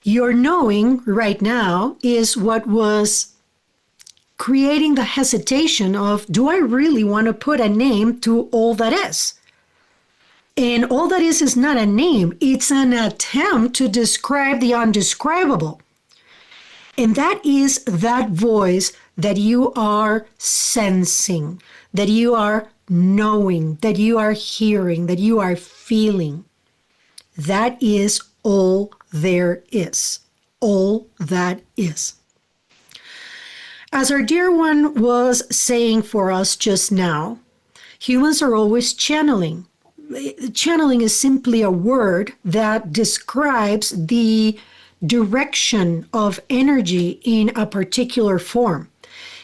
Your knowing right now is what was creating the hesitation of, do I really want to put a name to all that is? And all that is not a name. It's an attempt to describe the undescribable. And that is that voice that you are sensing, that you are knowing, that you are hearing, that you are feeling. That is all there is. All that is. As our dear one was saying for us just now, humans are always channeling. Channeling is simply a word that describes the direction of energy in a particular form.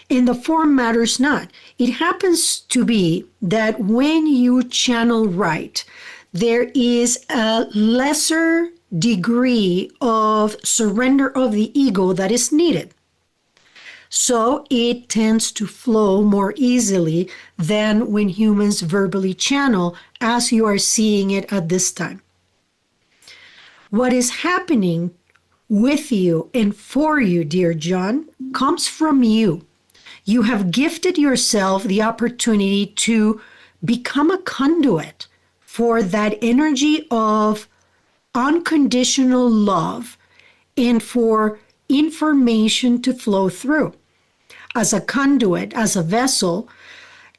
And the form matters not. It happens to be that when you channel right, there is a lesser degree of surrender of the ego that is needed. So it tends to flow more easily than when humans verbally channel, as you are seeing it at this time. What is happening with you and for you, dear John, comes from you. You have gifted yourself the opportunity to become a conduit for that energy of unconditional love and for information to flow through. As a conduit, as a vessel,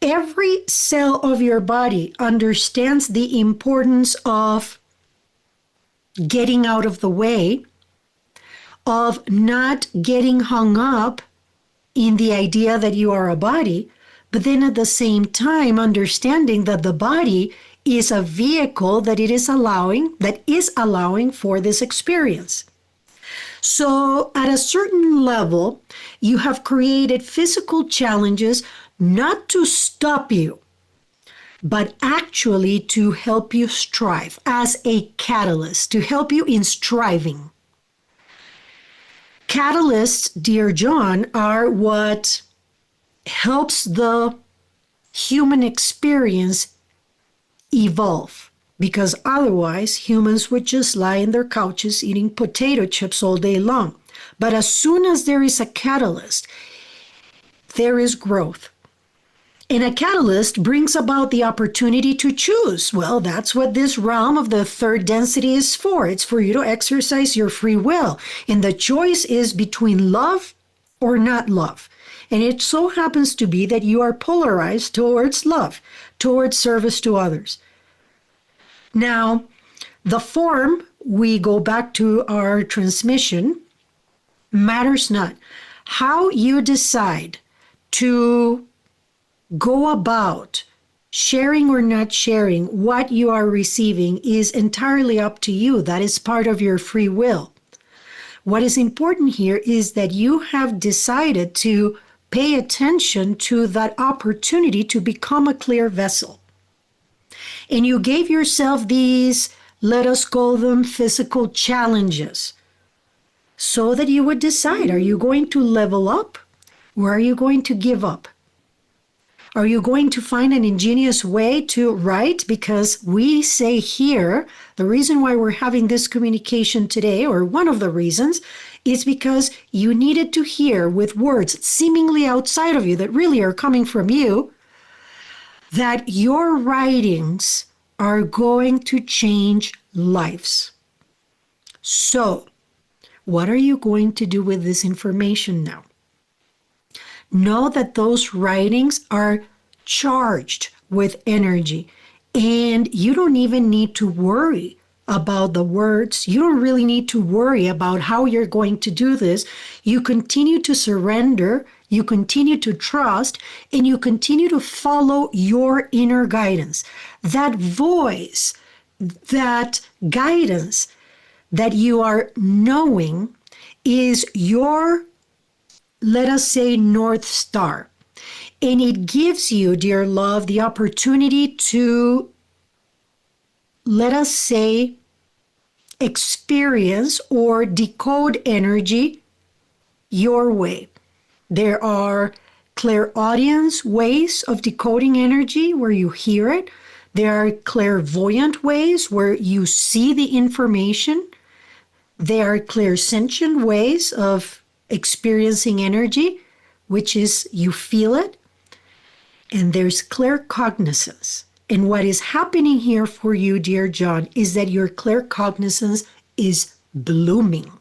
every cell of your body understands the importance of getting out of the way, of not getting hung up in the idea that you are a body, but then at the same time understanding that the body is a vehicle that is allowing for this experience. So at a certain level, you have created physical challenges not to stop you, but actually to help you strive as a catalyst, to help you in striving. Catalysts, dear John, are what helps the human experience evolve, because otherwise humans would just lie in their couches eating potato chips all day long. But as soon as there is a catalyst, there is growth. And a catalyst brings about the opportunity to choose. Well, that's what this realm of the third density is for. It's for you to exercise your free will. And the choice is between love or not love. And it so happens to be that you are polarized towards love, towards service to others. Now, the form, we go back to our transmission, matters not. How you decide to go about sharing or not sharing what you are receiving is entirely up to you. That is part of your free will. What is important here is that you have decided to pay attention to that opportunity to become a clear vessel. And you gave yourself these, let us call them physical challenges, so that you would decide, are you going to level up or are you going to give up? Are you going to find an ingenious way to write? Because we say here, the reason why we're having this communication today, or one of the reasons, is because you needed to hear with words seemingly outside of you that really are coming from you, that your writings are going to change lives. So, what are you going to do with this information now? Know that those writings are charged with energy, and you don't even need to worry about the words. You don't really need to worry about how you're going to do this. You continue to surrender, you continue to trust, and you continue to follow your inner guidance. That voice, that guidance that you are knowing is your, let us say, North Star. And it gives you, dear love, the opportunity to, let us say, experience or decode energy your way. There are clairaudience ways of decoding energy where you hear it. There are clairvoyant ways where you see the information. There are clairsentient ways of experiencing energy, which is you feel it. And there's claircognizance. And what is happening here for you, dear John, is that your claircognizance is blooming.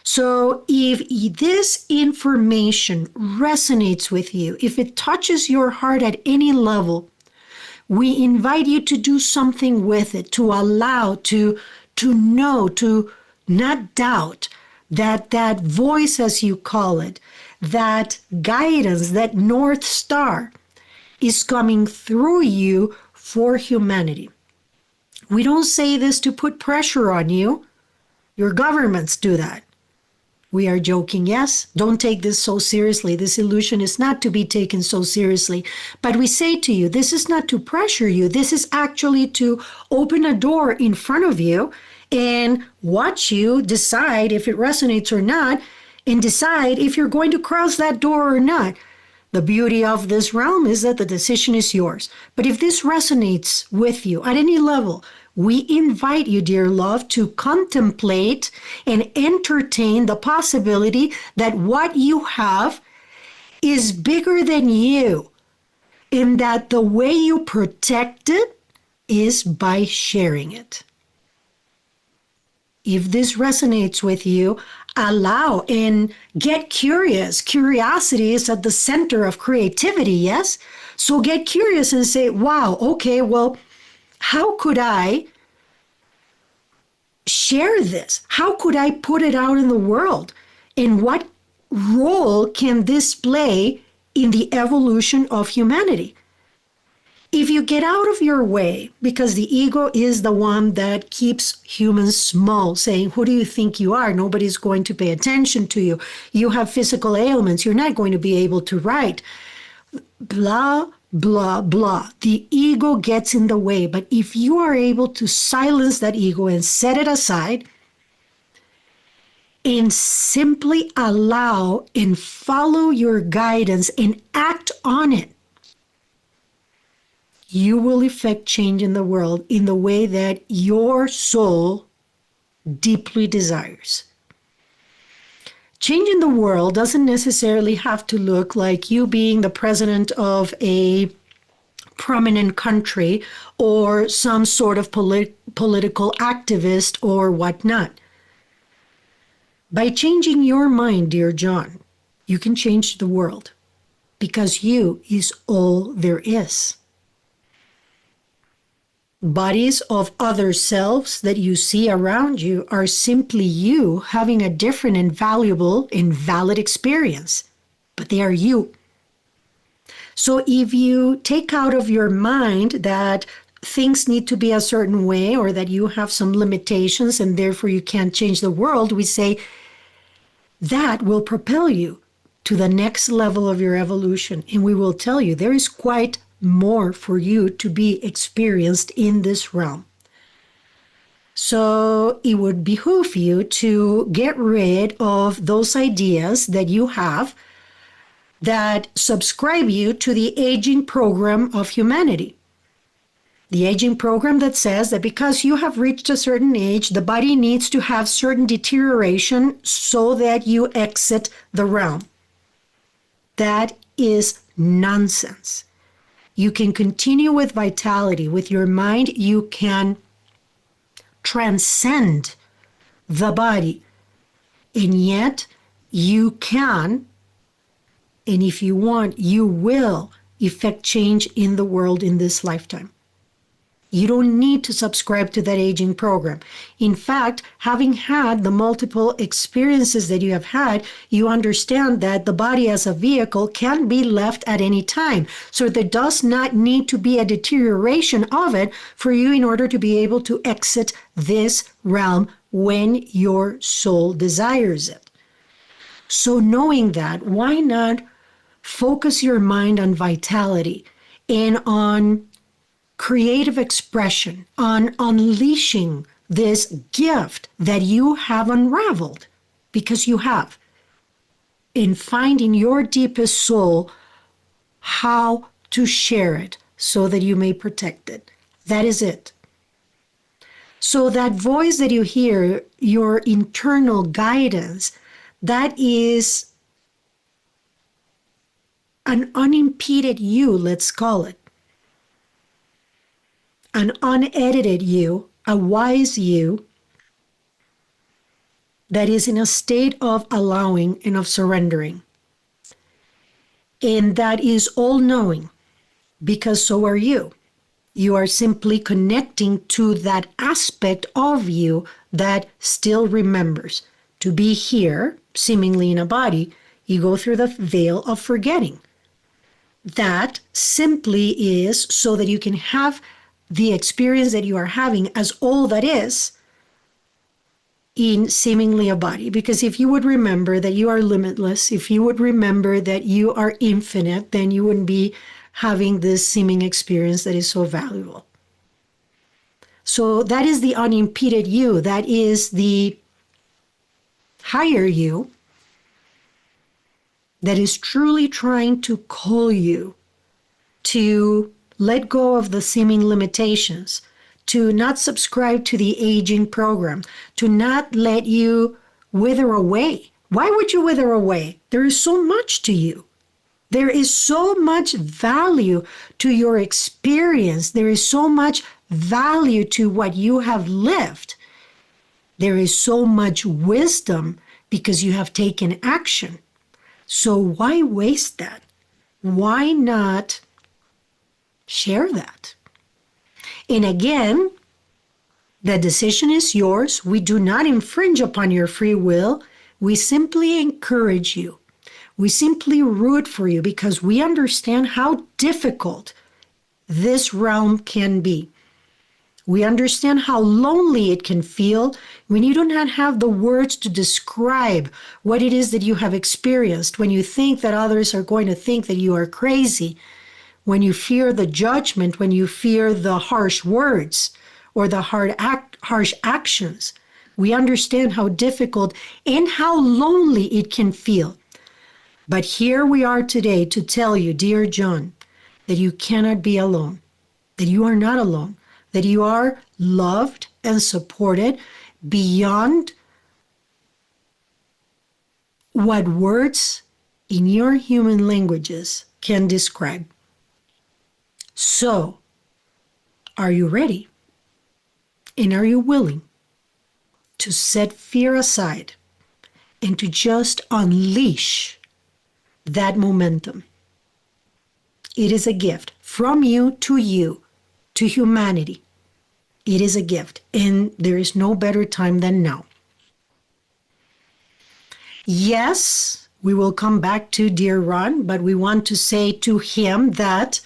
So if this information resonates with you, if it touches your heart at any level, we invite you to do something with it, to allow, to know, to not doubt that voice, as you call it, that guidance, that North Star is coming through you for humanity. We don't say this to put pressure on you. Your governments do that. We are joking, yes. Don't take this so seriously. This illusion is not to be taken so seriously. But we say to you, this is not to pressure you. This is actually to open a door in front of you and watch you decide if it resonates or not, and decide if you're going to cross that door or not. The beauty of this realm is that the decision is yours. But if this resonates with you at any level, we invite you, dear love, to contemplate and entertain the possibility that what you have is bigger than you, and that the way you protect it is by sharing it. If this resonates with you, allow and get curious. Curiosity is at the center of creativity, yes? So get curious and say, wow, okay, well, how could I share this? How could I put it out in the world? And what role can this play in the evolution of humanity? If you get out of your way, because the ego is the one that keeps humans small, saying, who do you think you are? Nobody's going to pay attention to you. You have physical ailments. You're not going to be able to write. Blah, blah, blah. The ego gets in the way. But if you are able to silence that ego and set it aside and simply allow and follow your guidance and act on it, you will effect change in the world in the way that your soul deeply desires. Change in the world doesn't necessarily have to look like you being the president of a prominent country or some sort of political activist or whatnot. By changing your mind, dear John, you can change the world, because you is all there is. Bodies of other selves that you see around you are simply you having a different and valuable and valid experience, but they are you. So if you take out of your mind that things need to be a certain way or that you have some limitations and therefore you can't change the world, we say that will propel you to the next level of your evolution. And we will tell you there is quite more for you to be experienced in this realm. So it would behoove you to get rid of those ideas that you have that subscribe you to the aging program of humanity. The aging program that says that because you have reached a certain age, the body needs to have certain deterioration so that you exit the realm. That is nonsense. You can continue with vitality. With your mind, you can transcend the body. And yet, you can, and if you want, you will effect change in the world in this lifetime. You don't need to subscribe to that aging program. In fact, having had the multiple experiences that you have had, you understand that the body as a vehicle can be left at any time. So there does not need to be a deterioration of it for you in order to be able to exit this realm when your soul desires it. So knowing that, why not focus your mind on vitality and on creative expression, on unleashing this gift that you have unraveled, because you have, in finding your deepest soul how to share it so that you may protect it. That is it. So that voice that you hear, your internal guidance, that is an unimpeded you, let's call it. An unedited you, a wise you that is in a state of allowing and of surrendering. And that is all-knowing, because so are you. You are simply connecting to that aspect of you that still remembers. To be here, seemingly in a body, you go through the veil of forgetting. That simply is so that you can have the experience that you are having as all that is in seemingly a body. Because if you would remember that you are limitless, if you would remember that you are infinite, then you wouldn't be having this seeming experience that is so valuable. So that is the unimpeded you. That is the higher you that is truly trying to call you to let go of the seeming limitations, to not subscribe to the aging program, to not let you wither away. Why would you wither away? There is so much to you. There is so much value to your experience. There is so much value to what you have lived. There is so much wisdom because you have taken action. So why waste that? Why not share that? And again, the decision is yours. We do not infringe upon your free will. We simply encourage you. We simply root for you because we understand how difficult this realm can be. We understand how lonely it can feel when you do not have the words to describe what it is that you have experienced, when you think that others are going to think that you are crazy, when you fear the judgment, when you fear the harsh words or the harsh actions. We understand how difficult and how lonely it can feel. But here we are today to tell you, dear John, that you cannot be alone, that you are not alone, that you are loved and supported beyond what words in your human languages can describe. So, are you ready? And are you willing to set fear aside and to just unleash that momentum? It is a gift from you, to humanity. It is a gift, and there is no better time than now. Yes, we will come back to dear Ron, but we want to say to him that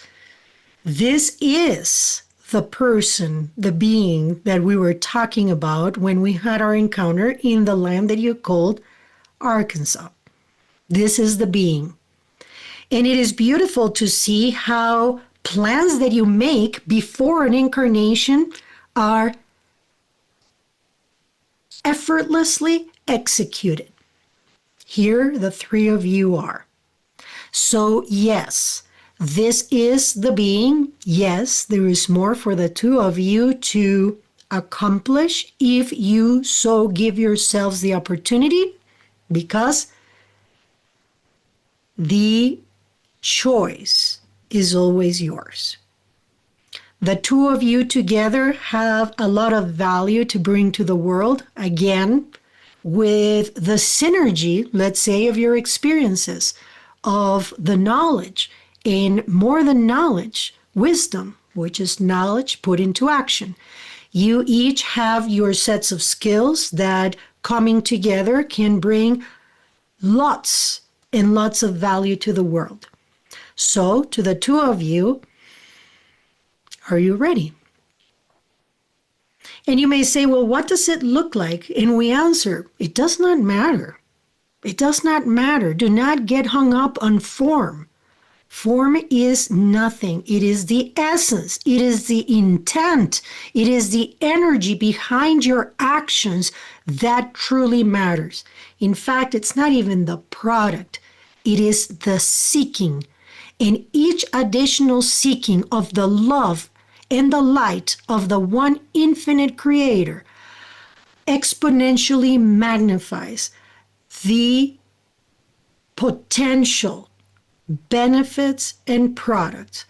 this is the person, the being that we were talking about when we had our encounter in the land that you called Arkansas. This is the being. And it is beautiful to see how plans that you make before an incarnation are effortlessly executed. Here, the three of you are. So, yes, this is the being. Yes, there is more for the two of you to accomplish if you so give yourselves the opportunity, because the choice is always yours. The two of you together have a lot of value to bring to the world, again, with the synergy, let's say, of your experiences, of the knowledge, and more than knowledge, wisdom, which is knowledge put into action. You each have your sets of skills that coming together can bring lots and lots of value to the world. So, to the two of you, are you ready? And you may say, well, what does it look like? And we answer, it does not matter. It does not matter. Do not get hung up on form. Form is nothing. It is the essence. It is the intent. It is the energy behind your actions that truly matters. In fact, it's not even the product. It is the seeking. And each additional seeking of the love and the light of the one infinite creator exponentially magnifies the potential benefits and products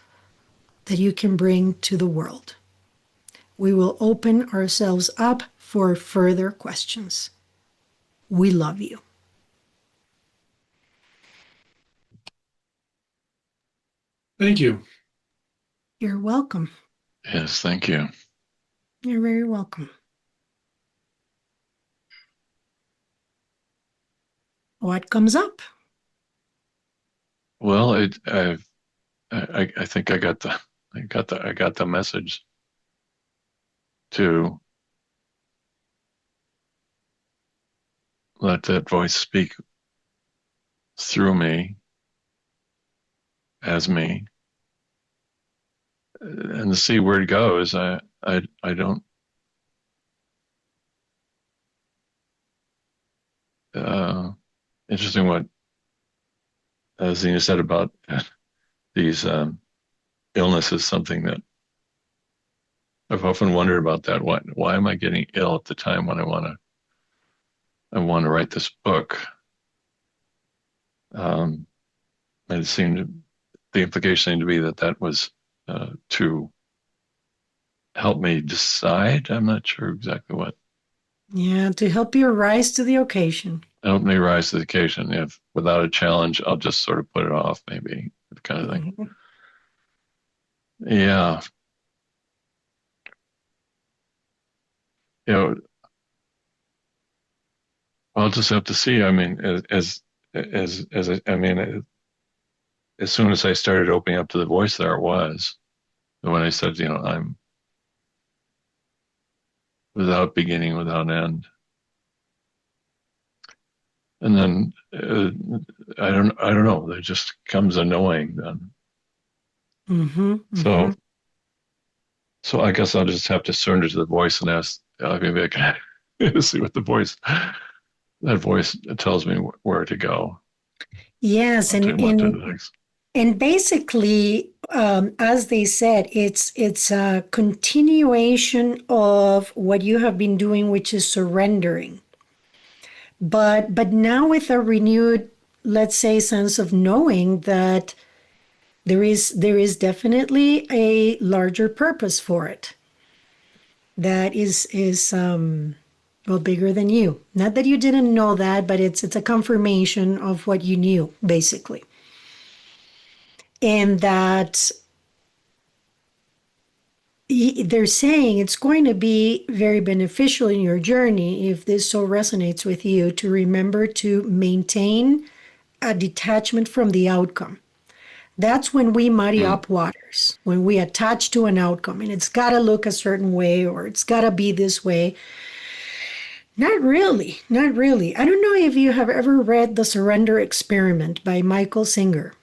that you can bring to the world. We will open ourselves up for further questions. We love you. Thank you. You're welcome. Yes, thank you. You're very welcome. What comes up? Well, I think I got the message to let that voice speak through me, as me, and to see where it goes. I don't. Interesting what Zena said about these illnesses. Something that I've often wondered about. That why am I getting ill at the time when I want to write this book? And it seemed the implication seemed to be that was to help me decide. I'm not sure exactly what. Yeah, to help you rise to the occasion. Help me rise to the occasion. If without a challenge, I'll just sort of put it off, maybe, that kind of thing. Mhm. Yeah. You know, I'll just have to see. I mean, I mean, as soon as I started opening up to the voice, there it was. When I said, I'm without beginning, without end. And then I don't know. There just comes a knowing then. Mm-hmm, mm-hmm. So I guess I'll just have to surrender to the voice and ask. Maybe I can see what that voice tells me where to go. Yes, What to do next. and basically, as they said, it's a continuation of what you have been doing, which is surrendering. But now with a renewed, let's say, sense of knowing that there is definitely a larger purpose for it that is well, bigger than you. Not that you didn't know that, but it's a confirmation of what you knew, basically. And that they're saying it's going to be very beneficial in your journey, if this so resonates with you, to remember to maintain a detachment from the outcome. That's when we muddy up waters, when we attach to an outcome and it's got to look a certain way or it's got to be this way. Not really, not really. I don't know if you have ever read The Surrender Experiment by Michael Singer.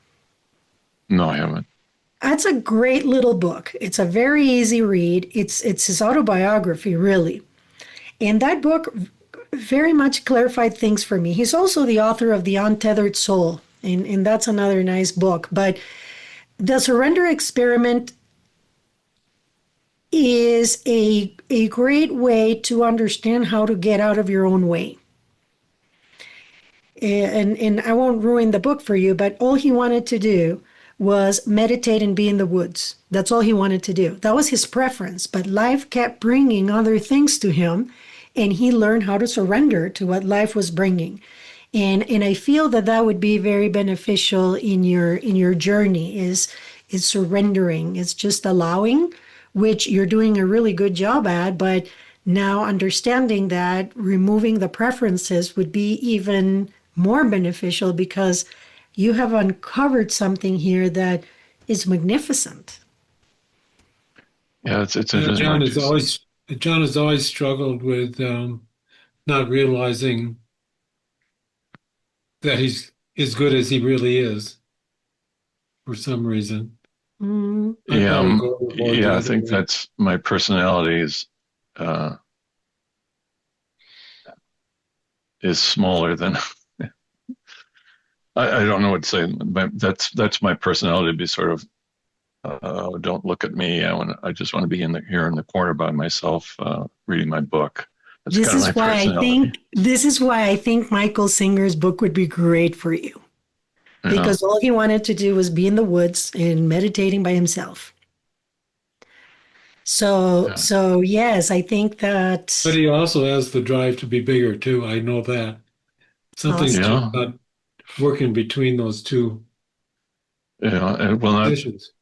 No, I haven't. That's a great little book. It's a very easy read. It's his autobiography, really. And that book very much clarified things for me. He's also the author of The Untethered Soul, and that's another nice book. But The Surrender Experiment is a great way to understand how to get out of your own way. And I won't ruin the book for you, but all he wanted to do was meditate and be in the woods. That's all he wanted to do. That was his preference, but life kept bringing other things to him, and he learned how to surrender to what life was bringing. And I feel that would be very beneficial in your journey, is surrendering. It's just allowing, which you're doing a really good job at, but now understanding that removing the preferences would be even more beneficial, because you have uncovered something here that is magnificent. Yeah, it's interesting. John has always struggled with not realizing that he's as good as he really is for some reason. Mm-hmm. I think that's my personality is smaller than I don't know what to say. But that's my personality, to be sort of don't look at me. I just want to be here in the corner by myself, reading my book. That's This kind of is my why personality. this is why I think Michael Singer's book would be great for you. Because all he wanted to do was be in the woods and meditating by himself. So yes, I think that. But he also has the drive to be bigger too. I know that. Something's Awesome. just not working between those two positions.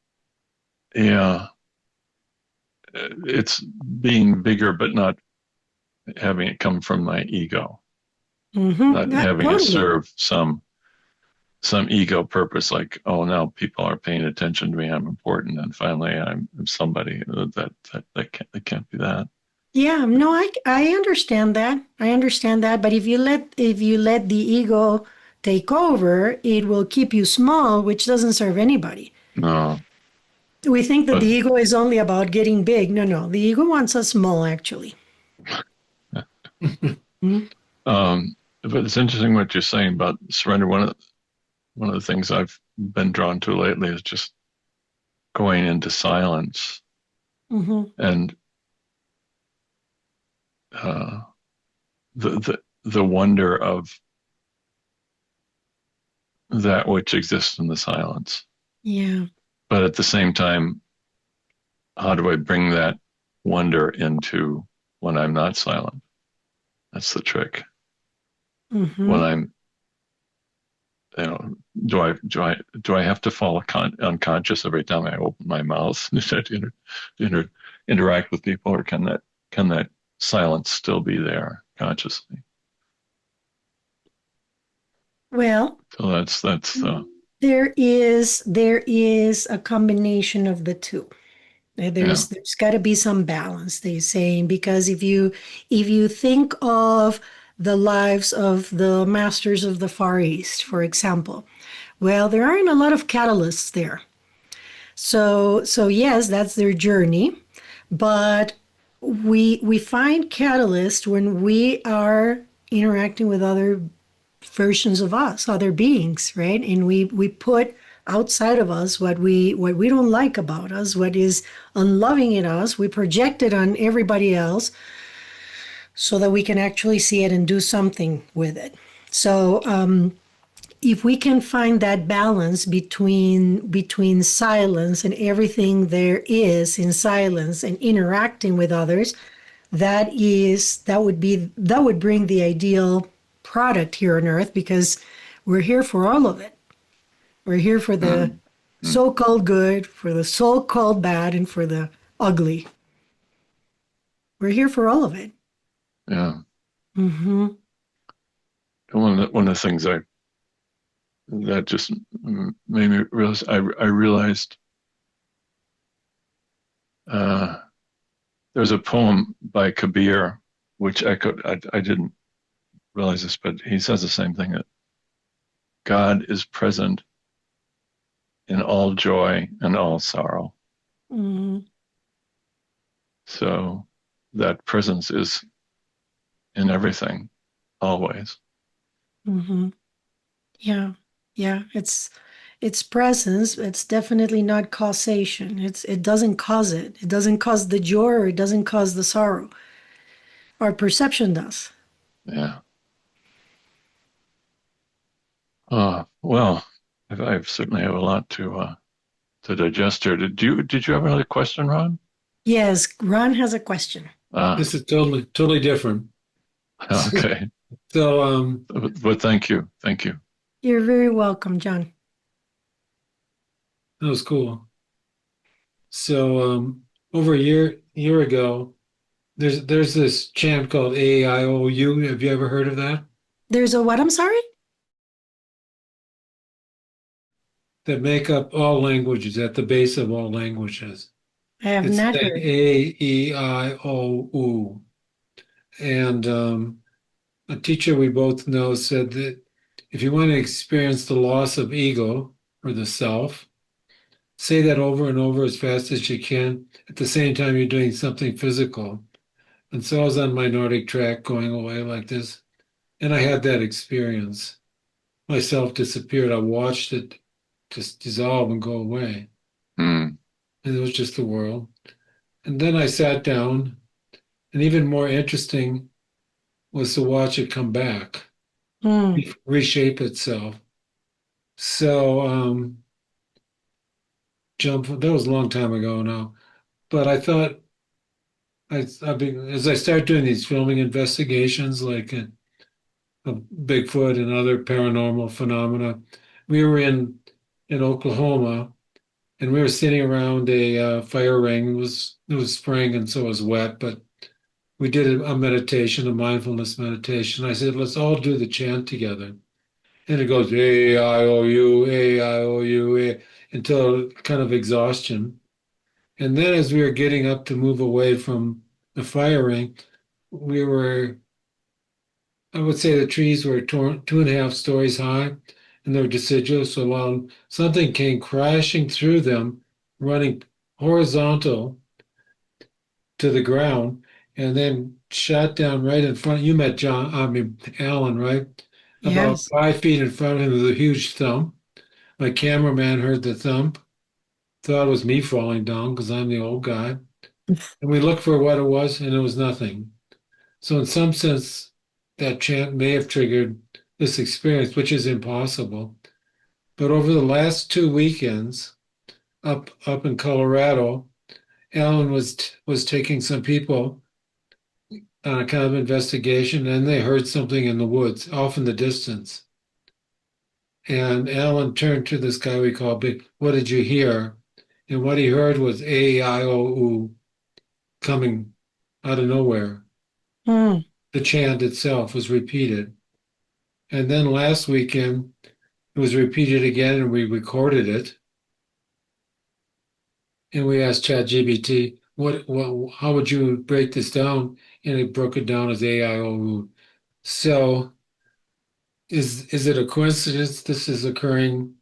It's being bigger, but not having it come from my ego. Mm-hmm. Not having it serve some ego purpose, like, oh, now people are paying attention to me, I'm important, and finally I'm somebody. That can't be that. Yeah, no, I understand that. I understand that. But if you let the ego take over, it will keep you small, which doesn't serve anybody. No. We think that the ego is only about getting big. No, the ego wants us small, actually. But it's interesting what you're saying about surrender. One of the things I've been drawn to lately is just going into silence. Mm-hmm. And the wonder of that which exists in the silence. Yeah. But at the same time, how do I bring that wonder into when I'm not silent? That's the trick. Mm-hmm. When I'm, do I have to fall unconscious every time I open my mouth to interact with people, or can that silence still be there consciously? Well, So that's there is a combination of the two. yeah. There's got to be some balance, they saying, because if you think of the lives of the masters of the Far East, for example, well, there aren't a lot of catalysts there. So yes, that's their journey, but we find catalyst when we are interacting with other versions of us, other beings, right? And we put outside of us what we don't like about us, what is unloving in us, we project it on everybody else so that we can actually see it and do something with it. So if we can find that balance between silence and everything there is in silence and interacting with others, that would bring the ideal product here on earth, because we're here for all of it. We're here for the Mm, mm, so-called good, for the so-called bad, and for the ugly. We're here for all of it. yeah. Mm-hmm. One of the things that just made me realize I realized uh, there's a poem by Kabir which echoed. I didn't realize this, but he says the same thing, that God is present in all joy and all sorrow. Mm-hmm. So that presence is in everything, always. Mm-hmm. Yeah. Yeah. It's presence. It's definitely not causation. It doesn't cause it. It doesn't cause the joy, or it doesn't cause the sorrow. Our perception does. Yeah. Well, I certainly have a lot to digest here. Did you have another question, Ron? Yes, Ron has a question. Ah, This is totally different. okay. So But thank you. You're very welcome, John. that was cool. So over a year ago, there's this chant called AIOU. Have you ever heard of that? There's a what? I'm sorry? That make up all languages, at the base of all languages. I have It's not saying heard. AEIOU. And a teacher we both know said that if you want to experience the loss of ego or the self, say that over and over as fast as you can. At the same time, you're doing something physical. And so I was on my Nordic track going away like this. And I had that experience. Myself disappeared. I watched it just dissolve and go away. Hmm. And it was just the world. And then I sat down, and even more interesting was to watch it come back, Hmm. reshape itself. So that was a long time ago now. But I thought I've been, as I start doing these filming investigations, like of Bigfoot and other paranormal phenomena, we were in Oklahoma, and we were sitting around a fire ring. It was spring, and so it was wet, but we did a meditation, a mindfulness meditation. I said, let's all do the chant together. And it goes A-I-O-U, A-I-O-U, until kind of exhaustion. And then as we were getting up to move away from the fire ring, we were, I would say the trees were 2.5 stories high, and they were deciduous. So while something came crashing through them, running horizontal to the ground, and then shot down right in front. You met Alan, right? About Yes. 5 feet in front of him was a huge thump. My cameraman heard the thump, thought it was me falling down because I'm the old guy. And we looked for what it was, and it was nothing. So, in some sense, that chant may have triggered this experience, which is impossible. But over the last 2 weekends, up in Colorado, Alan was taking some people on a kind of investigation, and they heard something in the woods, off in the distance. And Alan turned to this guy we call Big. What did you hear? And what he heard was A-I-O-U coming out of nowhere. Hmm. The chant itself was repeated. And then last weekend, it was repeated again and we recorded it. And we asked ChatGPT, how would you break this down? And it broke it down as AIOU. So is it a coincidence this is occurring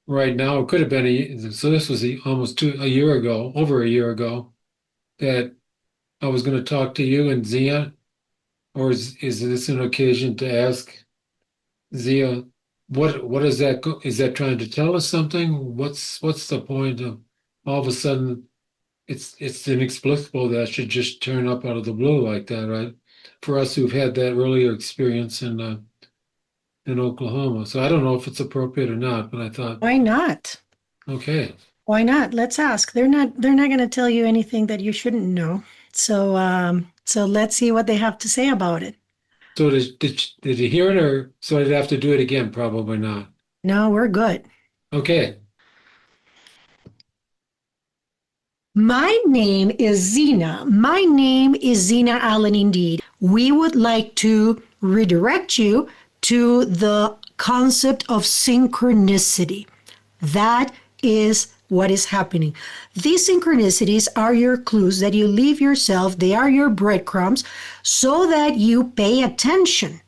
right now? It could have been so this was almost a year ago, over a year ago, that I was going to talk to you and Zia, or is this an occasion to ask Zia, what is that? Is that trying to tell us something? What's the point of all of a sudden it's inexplicable that should just turn up out of the blue like that, right? For us who've had that earlier experience in Oklahoma. So I don't know if it's appropriate or not, but I thought, Why not? okay. Why not? Let's ask. They're not going to tell you anything that you shouldn't know. So let's see what they have to say about it. So did you hear it, or so I'd have to do it again? Probably not. No, we're good. Okay. My name is Zena. My name is Zena Allen indeed. We would like to redirect you to the concept of synchronicity. That is what is happening. These synchronicities are your clues that you leave yourself. They are your breadcrumbs so that you pay attention,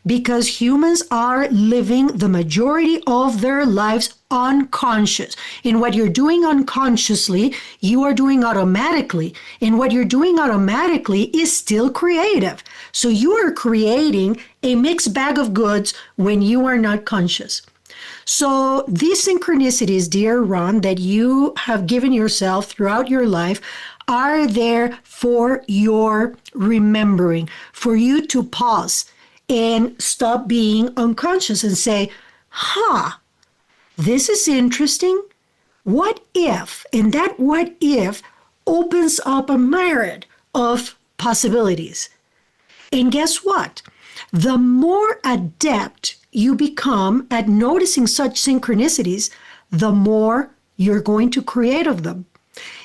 because humans are living the majority of their lives unconscious. And what you're doing unconsciously, you are doing automatically. And what you're doing automatically is still creative. So you are creating a mixed bag of goods when you are not conscious. So these synchronicities, dear Ron, that you have given yourself throughout your life are there for your remembering, for you to pause and stop being unconscious and say, this is interesting. What if? And that what if opens up a myriad of possibilities. And guess what? The more adept you become at noticing such synchronicities, the more you're going to create of them.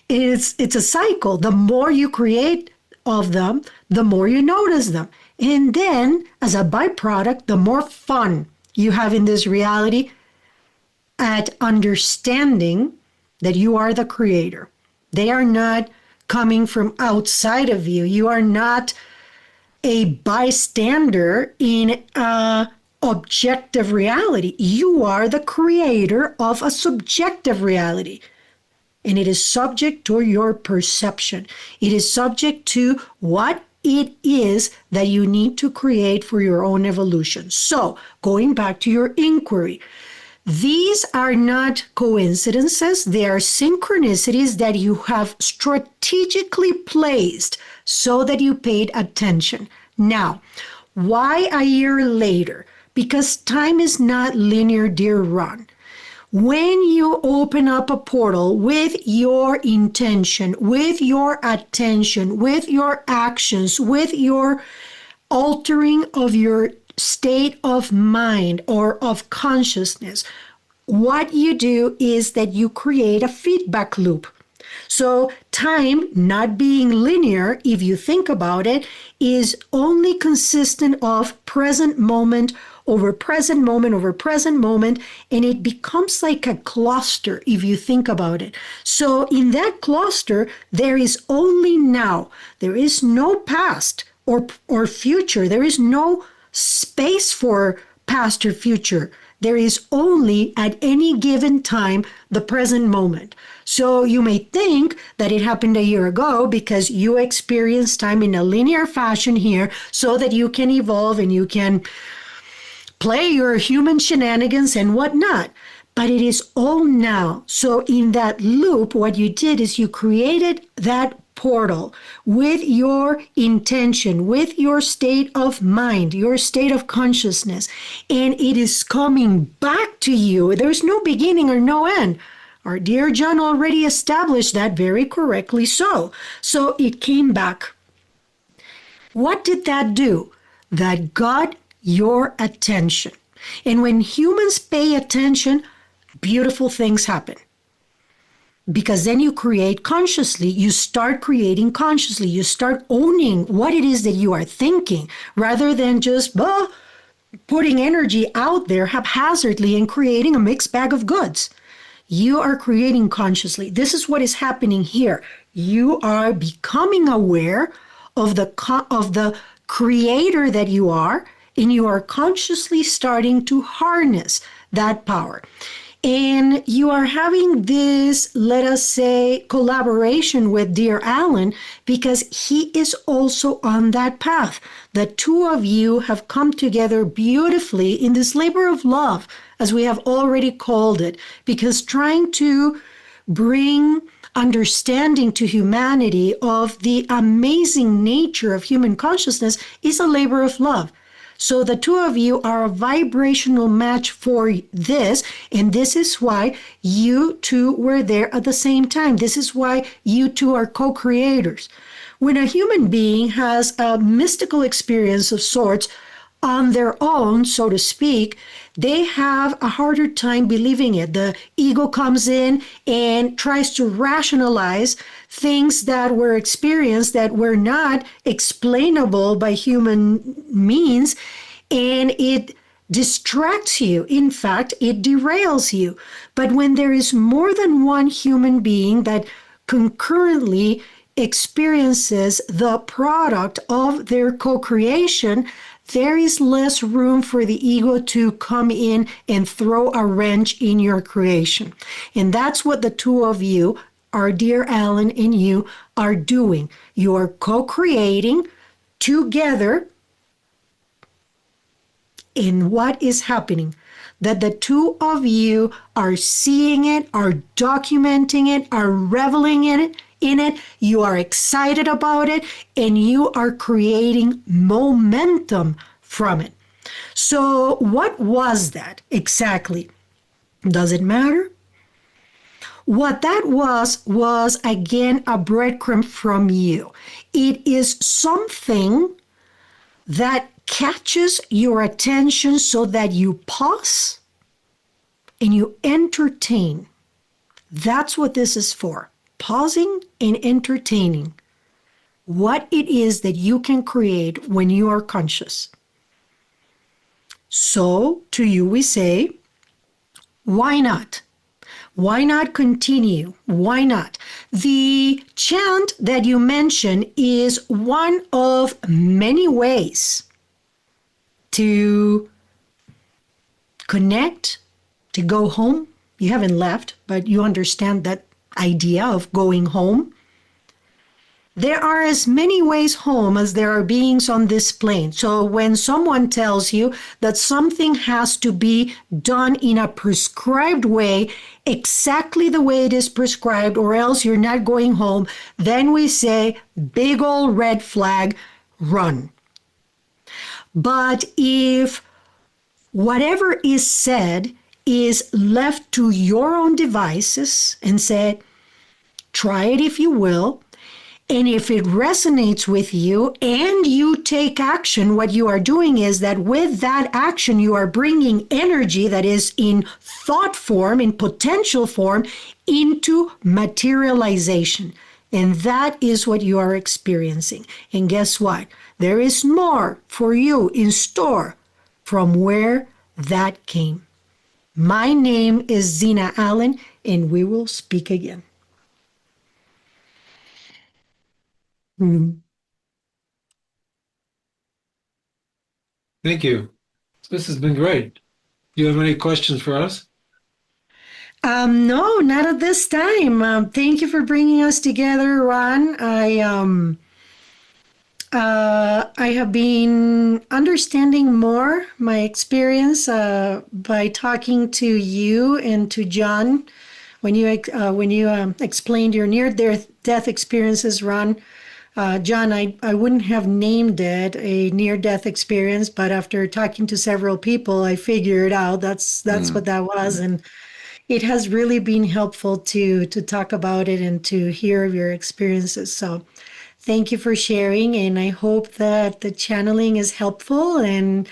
It's a cycle. The more you create of them, the more you notice them. And then, as a byproduct, the more fun you have in this reality at understanding that you are the creator. They are not coming from outside of you. You are not a bystander in a objective reality. You are the creator of a subjective reality. And it is subject to your perception. It is subject to what it is that you need to create for your own evolution. So, going back to your inquiry, these are not coincidences. They are synchronicities that you have strategically placed so that you paid attention. Now, why a year later? Because time is not linear, dear Ron. When you open up a portal with your intention, with your attention, with your actions, with your altering of your state of mind or of consciousness, what you do is that you create a feedback loop. So time, not being linear, if you think about it, is only consistent of present moment over present moment over present moment, and it becomes like a cluster if you think about it. So in that cluster, there is only now. There is no past or future. There is no space for past or future. There is only at any given time the present moment. So you may think that it happened a year ago because you experienced time in a linear fashion here so that you can evolve and you can play your human shenanigans and whatnot. But it is all now. So in that loop, what you did is you created that portal with your intention, with your state of mind, your state of consciousness, and it is coming back to you. There's no beginning or no end. Our dear John already established that very correctly so. So it came back. What did that do? That got your attention. And when humans pay attention, beautiful things happen. Because then you create consciously, you start creating consciously, you start owning what it is that you are thinking rather than just, putting energy out there haphazardly and creating a mixed bag of goods. You are creating consciously. This is what is happening here. You are becoming aware of the creator that you are, and you are consciously starting to harness that power. And you are having this, let us say, collaboration with dear Alan, because he is also on that path. The two of you have come together beautifully in this labor of love, as we have already called it, because trying to bring understanding to humanity of the amazing nature of human consciousness is a labor of love. So the two of you are a vibrational match for this, and this is why you two were there at the same time. This is why you two are co-creators. When a human being has a mystical experience of sorts on their own, so to speak, they have a harder time believing it. The ego comes in and tries to rationalize things that were experienced that were not explainable by human means, and it distracts you. In fact, it derails you. But when there is more than one human being that concurrently experiences the product of their co-creation, there is less room for the ego to come in and throw a wrench in your creation. And that's what the two of you, our dear Alan and you, are doing. You are co-creating together. And what is happening? That the two of you are seeing it, are documenting it, are reveling in it. You are excited about it, and you are creating momentum from it. So what was that exactly? Does it matter? What that was again a breadcrumb from you. It is something that catches your attention so that you pause and you entertain. That's what this is for. Pausing and entertaining what it is that you can create when you are conscious. So to you we say, why not? Why not continue? Why not? The chant that you mentioned is one of many ways to connect, to go home. You haven't left, but you understand that idea of going home. There are as many ways home as there are beings on this plane. So when someone tells you that something has to be done in a prescribed way, exactly the way it is prescribed, or else you're not going home, then we say, big old red flag, run. But if whatever is said is left to your own devices and said, try it if you will, and if it resonates with you and you take action, what you are doing is that with that action, you are bringing energy that is in thought form, in potential form, into materialization. And that is what you are experiencing. And guess what? There is more for you in store from where that came. My name is Zina Allen, and we will speak again. Thank you. This has been great. Do you have any questions for us? No, not at this time. Thank you for bringing us together, Ron. I have been understanding more my experience by talking to you and to John when you explained your near-death experiences, Ron. John, I wouldn't have named it a near-death experience, but after talking to several people, I figured out that's what that was, and it has really been helpful to talk about it and to hear of your experiences. So thank you for sharing, and I hope that the channeling is helpful. And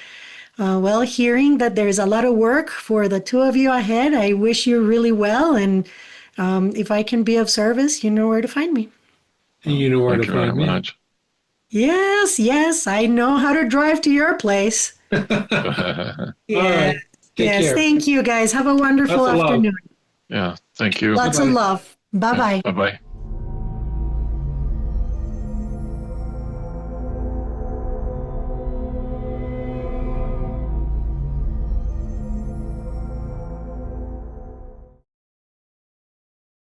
hearing that there's a lot of work for the two of you ahead, I wish you really well. And if I can be of service, you know where to find me. And you know where to Thank you very find me. much. Yes, I know how to drive to your place. All Yeah. right. Take Yes. care. Thank you, guys. Have a wonderful Lots of love. afternoon. Yeah. Thank you. Lots of Bye-bye. love. Bye bye. Bye bye.